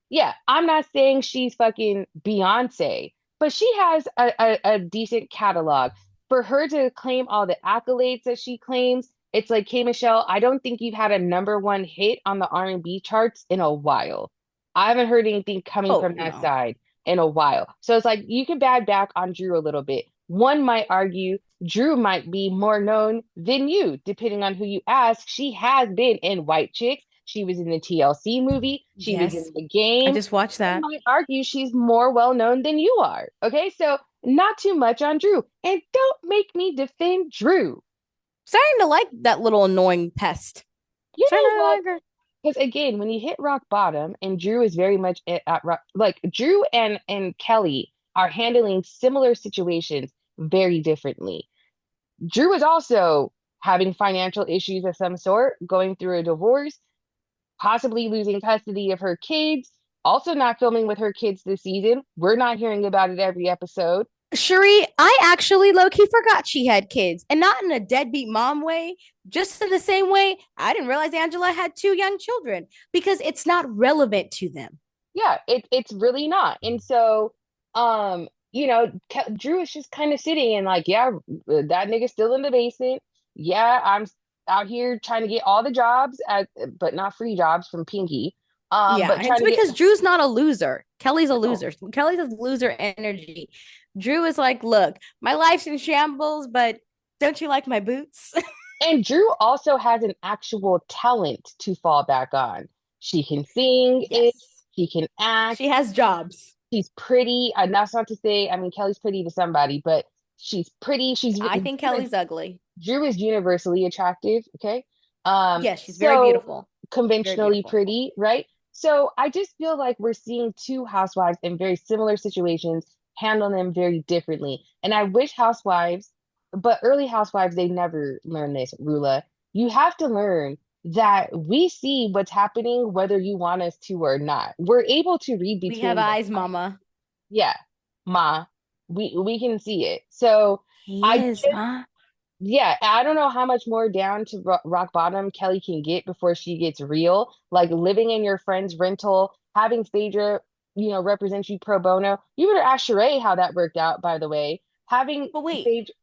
Yeah, I'm not saying she's fucking Beyonce, but she has a decent catalog. For her to claim all the accolades that she claims, it's like, hey, Michelle, I don't think you've had a number one hit on the R&B charts in a while. I haven't heard anything coming Oh from that no. side in a while. So it's like you can bad back on Drew a little bit. One might argue Drew might be more known than you, depending on who you ask. She has been in White Chicks. She was in the TLC movie. She was Yes, in the I game. just watched One that. might argue she's more well known than you are. Okay, so not too much on Drew. And don't make me defend Drew. Starting to like that little annoying pest. You Starting know to what? like her. Because again, when you hit rock bottom, and Drew is very much at rock, like Drew and Kelly are handling similar situations very differently. Drew is also having financial issues of some sort, going through a divorce, possibly losing custody of her kids, also not filming with her kids this season. We're not hearing about it every episode. Cherie, I actually low key forgot she had kids, and not in a deadbeat mom way, just in the same way I didn't realize Angela had two young children because it's not relevant to them. Yeah, it's really not. And so, Drew is just kind of sitting and like, yeah, that nigga's still in the basement. Yeah, I'm out here trying to get all the jobs but not free jobs from Pinky. Yeah, But trying it's to get because Drew's not a loser. Kelly's a no. loser. Kelly has loser energy. Drew is like, look, my life's in shambles, but don't you like my boots? And Drew also has an actual talent to fall back on. She can sing it, Yes. she can act, She has jobs. she's pretty. And that's not to say, I mean, Kelly's pretty to somebody, but she's pretty. I think Kelly's ugly. Drew is universally attractive, okay? Yes, she's very So beautiful. Very conventionally beautiful. pretty, right? So I just feel like we're seeing two housewives in very similar situations handle them very differently. And I wish Housewives, but early Housewives, they never learn this, Rula. You have to learn that we see what's happening whether you want us to or not. We're able to read We have between the eyes, lines. mama. Yeah, ma, we can see it. So He I is, ma. yeah, I don't know how much more down to rock bottom Kelly can get before she gets real. Like living in your friend's rental, having Phaedra, represent you pro bono. You better ask Sheree how that worked out, by the way. Having But wait, Phaedra,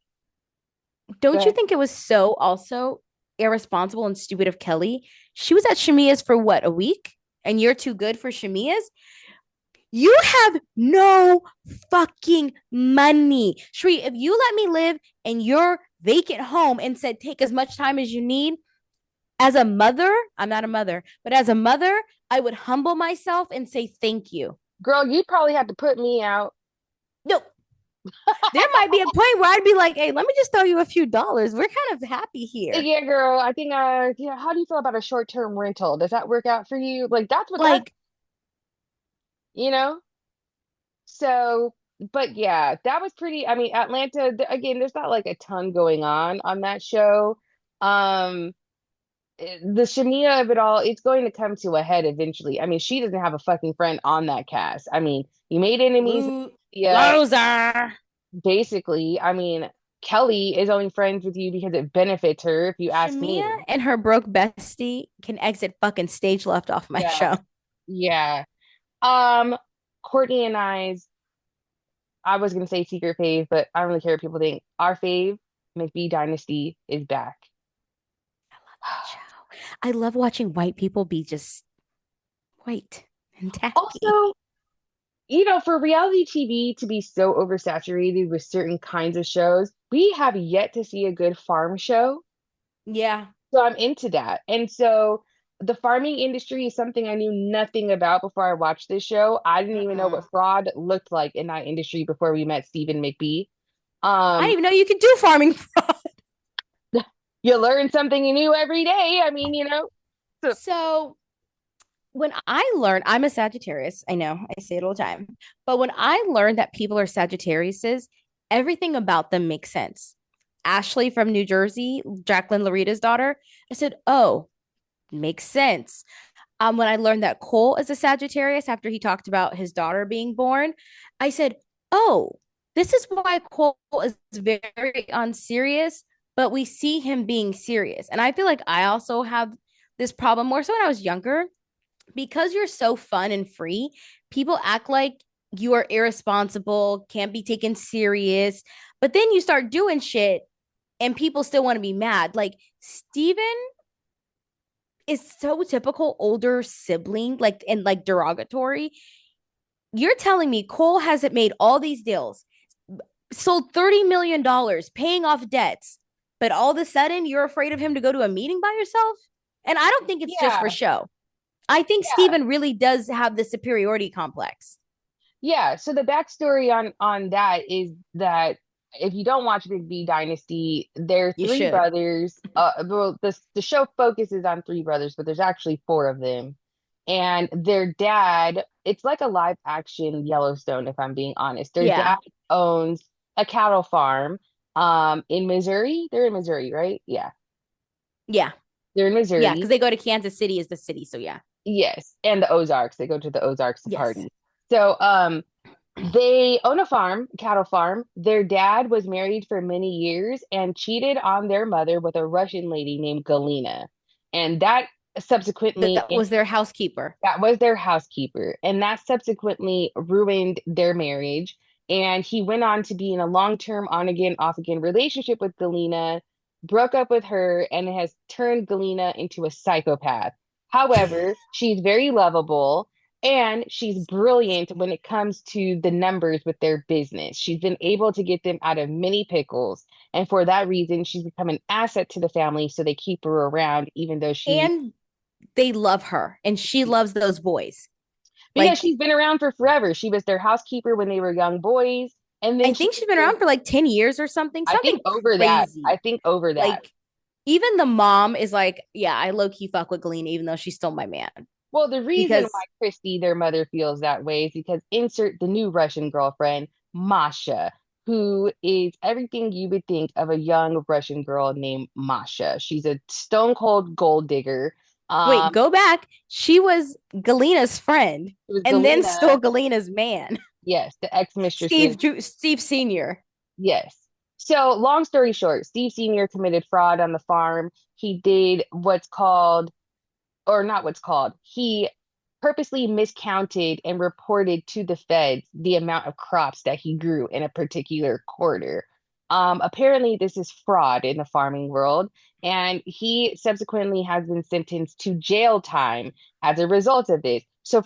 go don't you ahead. think it was so also irresponsible and stupid of Kelly? She was at Shamia's for what, a week? And you're too good for Shamia's? You have no fucking money. Shri, if you let me live in your vacant home and said take as much time as you need, as a mother, I'm not a mother, but as a mother, I would humble myself and say thank you. Girl, you probably have to put me out. No, there might be a point where I'd be like, hey, let me just throw you a few dollars. We're kind of happy here. Yeah, girl, I think yeah, how do you feel about a short-term rental? Does that work out for you? Like that's what that, Like, you know? So, but yeah, that was pretty. I mean, Atlanta, again, there's not like a ton going on that show. Um, the Shamia of it all, it's going to come to a head eventually. I mean, she doesn't have a fucking friend on that cast. I mean, you made enemies. Yeah, loser. basically. I mean, Kelly is only friends with you because it benefits her, if you ask Shamia me. and her broke bestie can exit fucking stage left off my Yeah, show. yeah. Um, Courtney and I was gonna say secret fave, but I don't really care what people think. Our fave, McBee Dynasty, is back. That show. I love watching white people be just white and tacky. Also, for reality TV to be so oversaturated with certain kinds of shows, we have yet to see a good farm show. Yeah. So I'm into that. And so the farming industry is something I knew nothing about before I watched this show. I didn't even know Uh-uh. what fraud looked like in that industry before we met Stephen McBee. I didn't Um, even know you could do farming. you learn something new every day. I mean, so So when I learned, I'm a Sagittarius. I know I say it all the time, but when I learned that people are Sagittariuses, everything about them makes sense. Ashley from New Jersey, Jacqueline Larita's daughter, I said, oh, makes sense. When I learned that Cole is a Sagittarius after he talked about his daughter being born, I said, oh, this is why Cole is very unserious, but we see him being serious. And I feel like I also have this problem more so when I was younger because you're so fun and free, people act like you are irresponsible, can't be taken serious. But then you start doing shit and people still want to be mad. Like Steven is so typical older sibling, like and like derogatory. You're telling me Cole hasn't made all these deals, sold $30 million, paying off debts, but all of a sudden you're afraid of him to go to a meeting by yourself? And I don't think it's just for yeah, show. I think yeah. Steven really does have the superiority complex. Yeah, so the backstory on that is that if you don't watch Big B Dynasty, they're You three should. brothers. Well, the show focuses on three brothers, but there's actually four of them. And their dad, it's like a live action Yellowstone, if I'm being honest. Their dad Yeah. owns a cattle farm in Missouri. They're in Missouri, right? Yeah, Yeah. they're in Yeah. Missouri. Because they go to Kansas City as the city. So yeah. Yes, and the Ozarks. They go to the Ozarks to Yes. party. So, they own a farm, cattle farm. Their dad was married for many years and cheated on their mother with a Russian lady named Galina. And that subsequently, That was their housekeeper. that was their housekeeper. And that subsequently ruined their marriage. And he went on to be in a long-term on again, off again relationship with Galina, broke up with her, and has turned Galina into a psychopath. However, she's very lovable and she's brilliant when it comes to the numbers with their business. She's been able to get them out of many pickles. And for that reason, she's become an asset to the family. So they keep her around, even though she, And they love her. And she loves those boys. because Like, she's been around for forever. She was their housekeeper when they were young boys. And then I she think she's was been their, around for like 10 years or something. I think Something over that. crazy. I think over that. Like, even the mom is like, yeah, I low key fuck with Galena, even though she's still my man. Well, the reason why Because Christy, their mother, feels that way is because insert the new Russian girlfriend, Masha, who is everything you would think of a young Russian girl named Masha. She's a stone cold gold digger. Wait, Um, go back. She was Galena's friend it was and then stole Galena, Galena's man, yes, the ex-mistress's, Steve Senior. yes. So, long story short, Steve Sr. committed fraud on the farm. He did what's called, or not what's called, he purposely miscounted and reported to the feds the amount of crops that he grew in a particular quarter. Apparently, this is fraud in the farming world, and he subsequently has been sentenced to jail time as a result of this. So,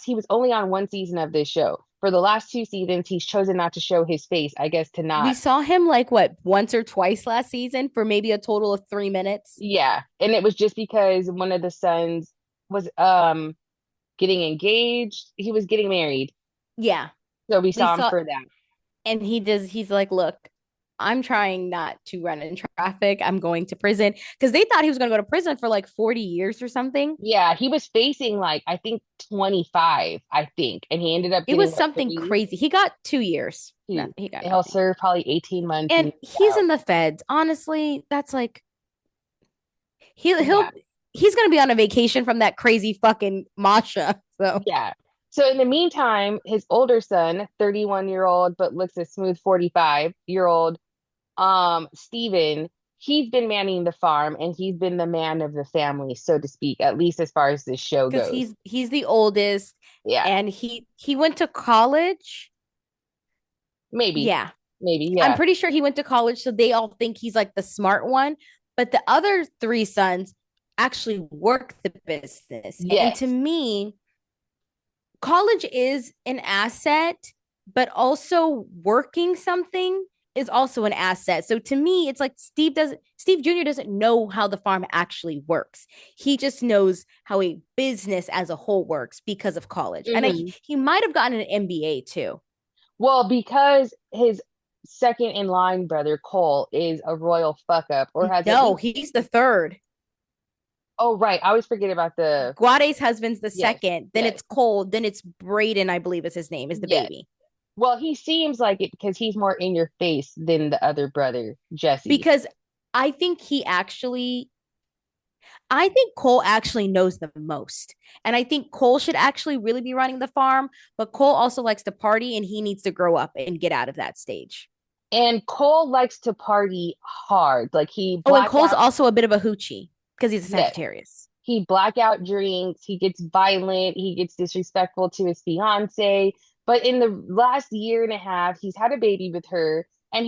he was only on one season of this show. For the last two seasons, he's chosen not to show his face, I guess, to We not. saw him like what, once or twice last season for maybe a total of 3 minutes. Yeah. And it was just because one of the sons was getting engaged. He was getting married. Yeah, So we we saw him saw, for that. and he's like, look, I'm trying not to run in traffic. I'm going to prison because they thought he was going to go to prison for like 40 years or something. Yeah, he was facing like I think 25, I think, and he ended up It getting was what, something 3, crazy. He got 2 years. No, 2. he got And he'll nothing. serve probably 18 months and And he'll be he's out. in the feds. Honestly, that's like Yeah, he's gonna be on a vacation from that crazy fucking Masha. So yeah. So in the meantime, his older son, 31-year-old, but looks a smooth 45-year-old, Steven, he's been manning the farm and he's been the man of the family, so to speak, at least as far as this show because goes. he's the oldest, Yeah, and he went to college. maybe, Yeah, maybe, I'm yeah. pretty sure he went to college, so they all think he's like the smart one. But the other three sons actually work the business, and to Yes. me, college is an asset, but also working something is also an asset. So to me, it's like Steve Jr. doesn't know how the farm actually works. He just knows how a business as a whole works because of college. And Hmm. he might have gotten an MBA too. Well, because his second in line brother, Cole, is a royal fuck up or has at No, least, he's the third. oh, right. I always forget about the, Guade's husband's the yes, second. Then yes, it's Cole. Then it's Braden, I believe is his name, is the yes. baby. Well, he seems like it because he's more in your face than the other brother, Jesse. Because I think he actually I think Cole actually knows the most. And I think Cole should actually really be running the farm, but Cole also likes to party and he needs to grow up and get out of that stage. And Cole likes to party hard. Like he Oh, and black Cole's out, also a bit of a hoochie because he's a yes. Sagittarius. He blackout drinks, he gets violent, he gets disrespectful to his fiance. But in the last year and a half, he's had a baby with her and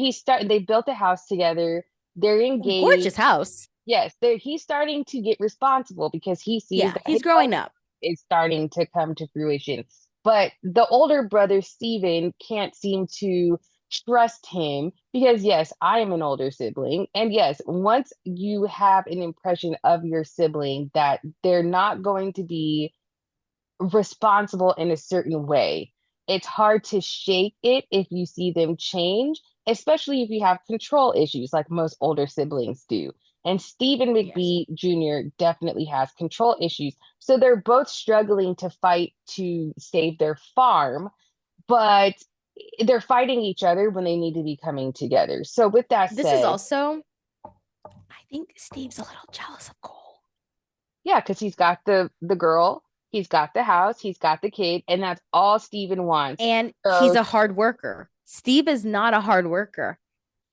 they built a house together. They're Gorgeous engaged. house. Yes, he's starting to get responsible because he sees Yeah, that he's his growing life up. is starting to come to fruition. But the older brother, Steven, can't seem to trust him because, yes, I am an older sibling. And yes, once you have an impression of your sibling that they're not going to be responsible in a certain way. It's hard to shake it if you see them change, especially if you have control issues like most older siblings do. And Stephen Yes. McBee Jr. definitely has control issues. So they're both struggling to fight to save their farm, but they're fighting each other when they need to be coming together. So with that This is said, also, I think Steve's a little jealous of Cole. yeah, because he's got the girl, he's got the house, he's got the kid, and that's all Stephen wants. And he's So a hard worker. Steve is not a hard worker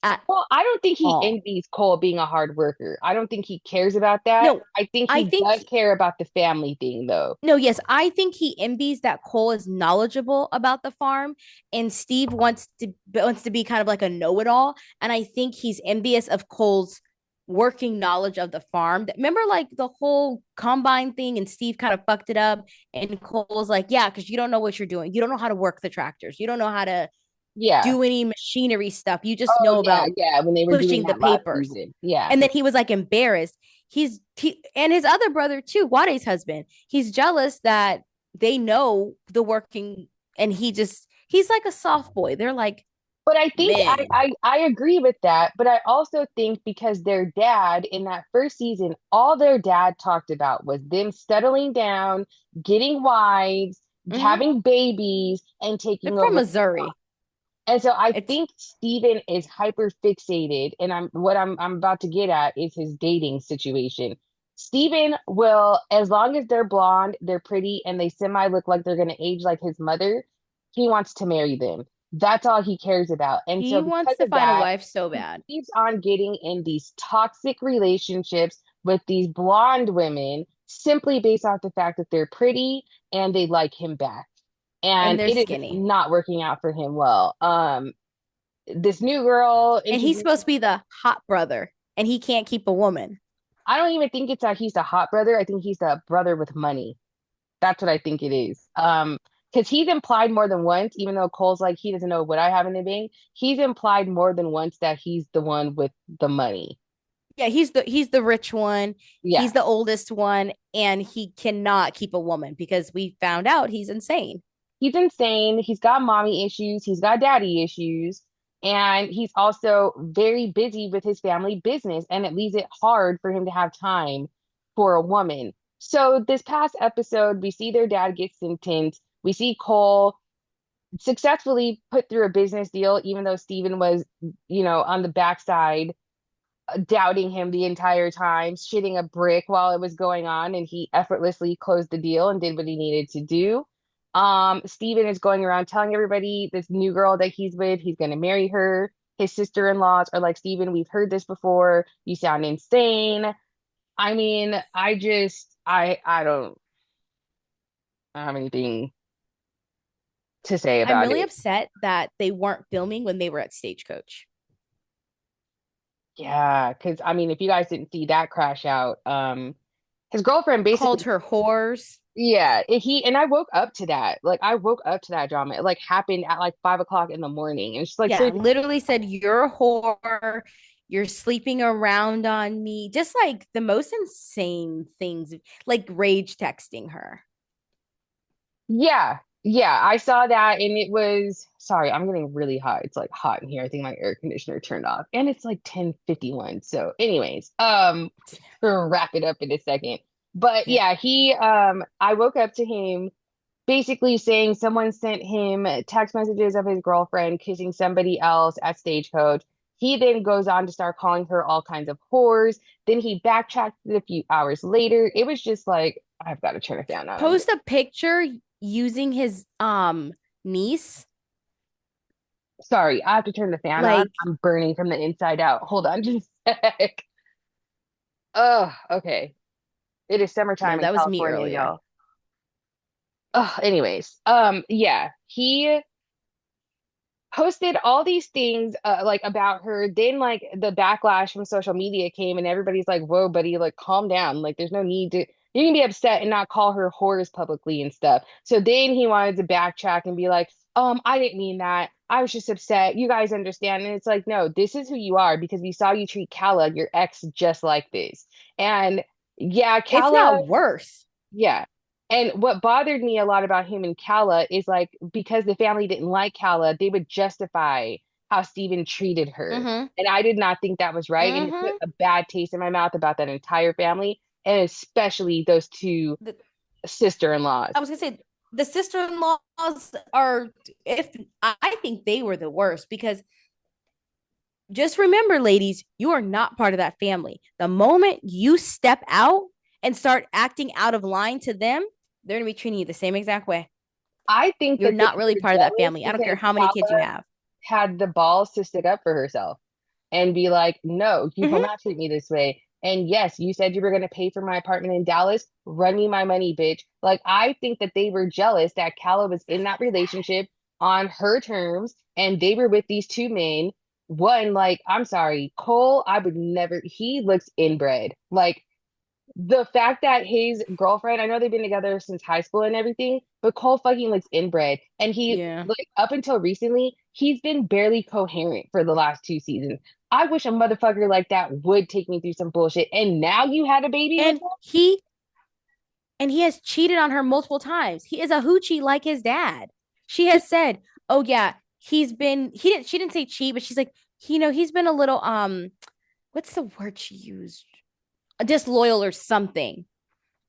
at well, I don't think he all. envies Cole being a hard worker. I don't think he cares about that. No, I think I he think does care about the family thing, though. No, yes, I think he envies that Cole is knowledgeable about the farm, and Steve wants to be kind of like a know-it-all. And I think he's envious of Cole's working knowledge of the farm. Remember, like the whole combine thing, and Steve kind of fucked it up. And Cole was like, "Yeah, because you don't know what you're doing. You don't know how to work the tractors. You don't know how to Yeah. do any machinery stuff. You just Oh, know yeah, about yeah. When they were doing pushing the that last papers." season. Yeah. And then he was like embarrassed. And his other brother too, Wade's husband. He's jealous that they know the working, and he's like a soft boy. They're like But I think men. I agree with that. But I also think because their dad in that first season, all their dad talked about was them settling down, getting wives, Mm-hmm. having babies, and They're taking from over. Missouri. And so I It's think Steven is hyper fixated, and I'm about to get at is his dating situation. Steven will, as long as they're blonde, they're pretty, and they semi look like they're gonna age like his mother, he wants to marry them. That's all he cares about. And he so wants because to of find a that, wife so he bad. keeps on getting in these toxic relationships with these blonde women simply based off the fact that they're pretty and they like him back. And And they're it is skinny. not working out for him well. This new girl And he's supposed introduced. to be the hot brother, and he can't keep a woman. I don't even think it's that he's the hot brother. I think he's the brother with money. That's what I think it is. Because he's implied more than once, even though Cole's like he doesn't know what I have in the bank. He's implied more than once that he's the one with the money. Yeah, he's the rich one. Yeah, He's the oldest one, and he cannot keep a woman because we found out he's insane. he's insane. He's got mommy issues. He's got daddy issues. And he's also very busy with his family business, and it leaves it hard for him to have time for a woman. So, this past episode, we see their dad get sentenced. We see Cole successfully put through a business deal, even though Steven was, on the backside doubting him the entire time, shitting a brick while it was going on, and he effortlessly closed the deal and did what he needed to do. Steven is going around telling everybody this new girl that he's with, he's gonna marry her. His sister-in-laws are like, Steven, we've heard this before. You sound insane. I mean, I don't have anything to say I'm about really it. upset that they weren't filming when they were at Stagecoach. Yeah, because I mean, if you guys didn't see that crash out, his girlfriend Called basically. her whores. Yeah, he and I woke up to that. Like I woke up to that drama. It like happened at like 5 o'clock in the morning. And it's just like, Yeah, sir, literally said, "You're a whore. You're sleeping around on me." Just like the most insane things, like rage texting her. yeah, yeah, I saw that and it was sorry, I'm getting really hot. It's like hot in here. I think my air conditioner turned off. And it's like 10:51. So, anyways, we'll wrap it up in a second. But Yeah. yeah, I woke up to him basically saying someone sent him text messages of his girlfriend kissing somebody else at Stagecoach. He then goes on to start calling her all kinds of whores. Then he backtracked it a few hours later. It was just like, I've got to turn it down now. I'm good. Post a picture using his niece. Sorry, I have to turn the fan on. Like, I'm burning from the inside out. Hold on just a sec. Oh, okay. It is no, summertime in that was me California, earlier. y'all. Oh, anyways, yeah, he posted all these things like about her. Then like the backlash from social media came and everybody's like, whoa, buddy, like calm down. Like there's no need to you can be upset and not call her whores publicly and stuff. So then he wanted to backtrack and be like, I didn't mean that. I was just upset. You guys understand. And it's like, no, this is who you are because we saw you treat Kala, your ex, just like this. And yeah, If Kala. not worse. Yeah. And what bothered me a lot about him and Kala is like because the family didn't like Kala, they would justify how Steven treated her. Mm-hmm. And I did not think that was right. And it put Mm-hmm. a bad taste in my mouth about that entire family, and especially those two The, sister-in-laws. I was gonna say the sister-in-laws are, if I think they were the worst, because just remember, ladies, you are not part of that family. The moment you step out and start acting out of line to them, they're gonna be treating you the same exact way. I think You're that they not really were part of that jealous family. I don't care because how many kids you Kala have. had the balls to stick up for herself and be like, no, you will Mm-hmm. not treat me this way. And yes, you said you were going to pay for my apartment in Dallas. Run me my money, bitch. Like, I think that they were jealous that Calla was in that relationship on her terms and they were with these two men. One, like, I'm sorry, Cole, I would never, he looks inbred. Like, the fact that his girlfriend, I know they've been together since high school and everything, but Cole fucking looks inbred. And he, Yeah. like, up until recently, he's been barely coherent for the last two seasons. I wish a motherfucker like that would take me through some bullshit. And now you had a baby with And him? he has cheated on her multiple times. He is a hoochie like his dad. She has said, "Oh yeah, she didn't say cheat, but she's like, he's been a little what's the word she used? Disloyal or something."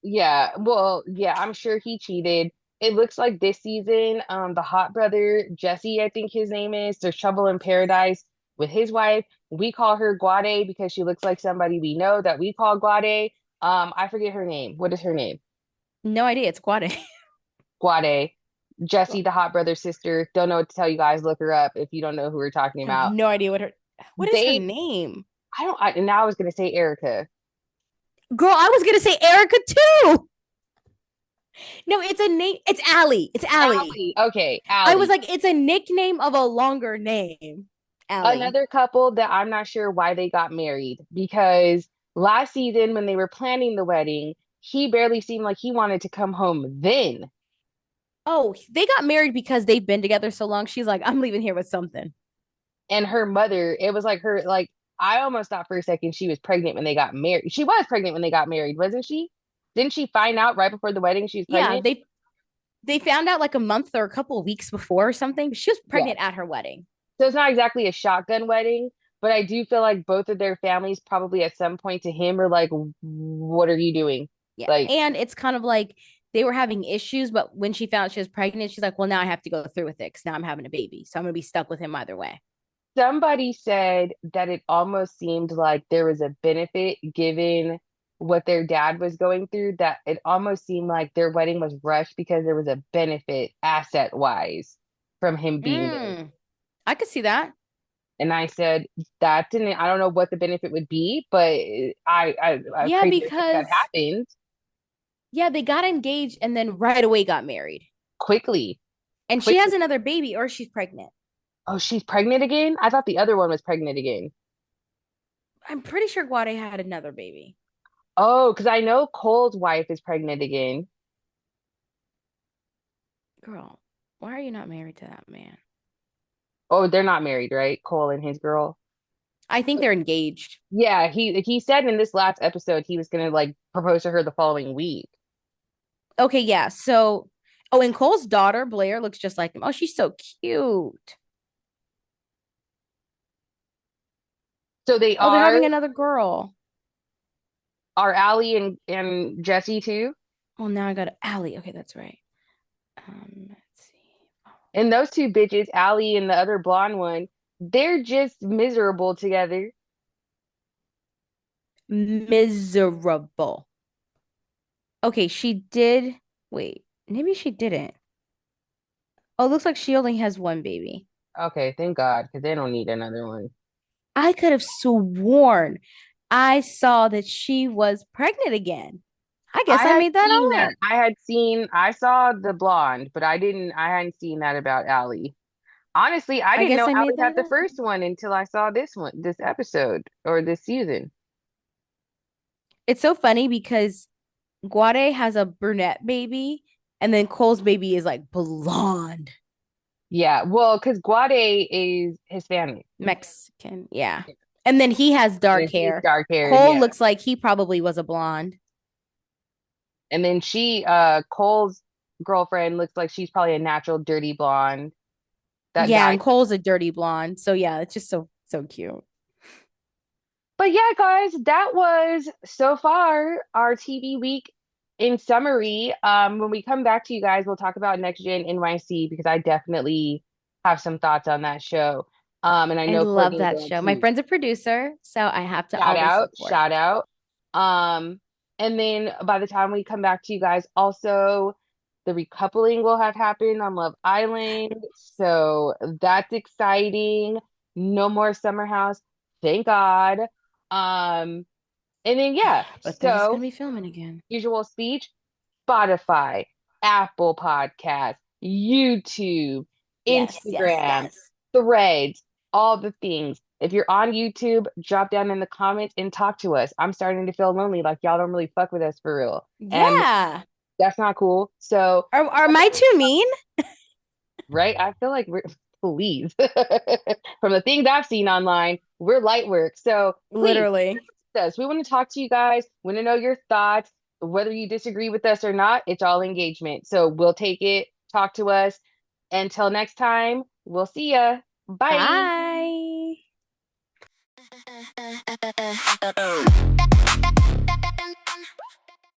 Yeah, well, yeah, I'm sure he cheated. it looks like this season, the hot brother, Jesse, I think his name is, there's trouble in paradise with his wife. We call her Guade because she looks like somebody we know that we call Guade. I forget her name. What is her name? No idea. It's Guade. Guade. Jesse, the hot brother sister. Don't know what to tell you guys. Look her up if you don't know who we're talking I have about. no idea what is her They, name? now I was gonna say Erica. Girl, I was gonna say Erica too. No, it's a name. It's Allie. It's Allie. Allie. Okay, I was Allie. like, it's a nickname of a longer name. Allie. Another couple that I'm not sure why they got married because last season when they were planning the wedding, he barely seemed like he wanted to come home then. Oh, they got married because they've been together so long. She's like, I'm leaving here with something. And her mother, it was like her, like, I almost thought for a second she was pregnant when they got married. She was pregnant when they got married, wasn't she? Didn't she find out right before the wedding she was Yeah, pregnant? they found out like a month or a couple of weeks before or something. She was Yeah. pregnant at her wedding. So it's not exactly a shotgun wedding, but I do feel like both of their families probably at some point to him are like, what are you doing? Yeah. Like, And it's kind of like they were having issues, but when she found out she was pregnant, she's like, well, now I have to go through with it because now I'm having a baby. So I'm going to be stuck with him either way. somebody said that it almost seemed like there was a benefit given what their dad was going through, that it almost seemed like their wedding was rushed because there was a benefit asset wise from him being there. I could see that. And I said, that didn't, I don't know what the benefit would be, but I Yeah, crazy to think that because happened yeah, they got engaged and then right away got married. quickly, And she has quickly. another baby or she's pregnant. Oh, she's pregnant again? I thought the other one was pregnant again. I'm pretty sure Guade had another baby. Oh, because I know Cole's wife is pregnant again. Girl, why are you not married to that man? Oh, they're not married, right? Cole and his girl. I think they're engaged. Yeah, he said in this last episode he was gonna like propose to her the following week. Okay, yeah. So, oh, and Cole's daughter, Blair, looks just like him. Oh, she's so cute. So they Oh, they're having another girl. are Allie and Jesse too. Well, now I got Allie. Okay, that's right. Let's see. And those two bitches, Allie and the other blonde one, they're just miserable together. Miserable. Okay, she did. Wait, maybe she didn't. Oh, looks like she only has one baby. Okay, thank God, because they don't need another one. I could have sworn I saw that she was pregnant again. I guess I I had made that seen all that. up. I saw the blonde, but I hadn't seen that about Allie. Honestly, I I didn't guess know I made Allie had that the up. first one until I saw this episode or this season. It's so funny because Guade has a brunette baby, and then Cole's baby is like blonde, Yeah, well, because Guade is Hispanic Mexican. Yeah. And then he has dark and he's hair. dark haired, Cole yeah. looks like he probably was a blonde. And then Cole's girlfriend looks like she's probably a natural dirty blonde. That Yeah, guy. and Cole's a dirty blonde. So yeah, it's just so cute. But yeah, guys, that was so far our TV week in summary. When we come back to you guys, we'll talk about Next Gen NYC because I definitely have some thoughts on that show. And I I know love Courtney that will show. My too. friend's a producer, so I have to Shout always out, support. shout out. Um, and then by the time we come back to you guys, also the recoupling will have happened on Love Island. So that's exciting. No more Summer House. Thank God. Um, and then yeah, But they're just so gonna be filming again. usual speech, Spotify, Apple Podcasts, YouTube, Yes, yes, Instagram, yes. Threads, all the things. If you're on YouTube, drop down in the comments and talk to us. I'm starting to feel lonely, like y'all don't really fuck with us for real. And Yeah. that's not cool. So, Are my too mean? right, I feel like we're please. From the things I've seen online, we're light work. So please Literally. us. We want to talk to you guys. We want to know your thoughts. Whether you disagree with us or not, it's all engagement. So we'll take it. Talk to us. Until next time, we'll see ya. Bye. Bye.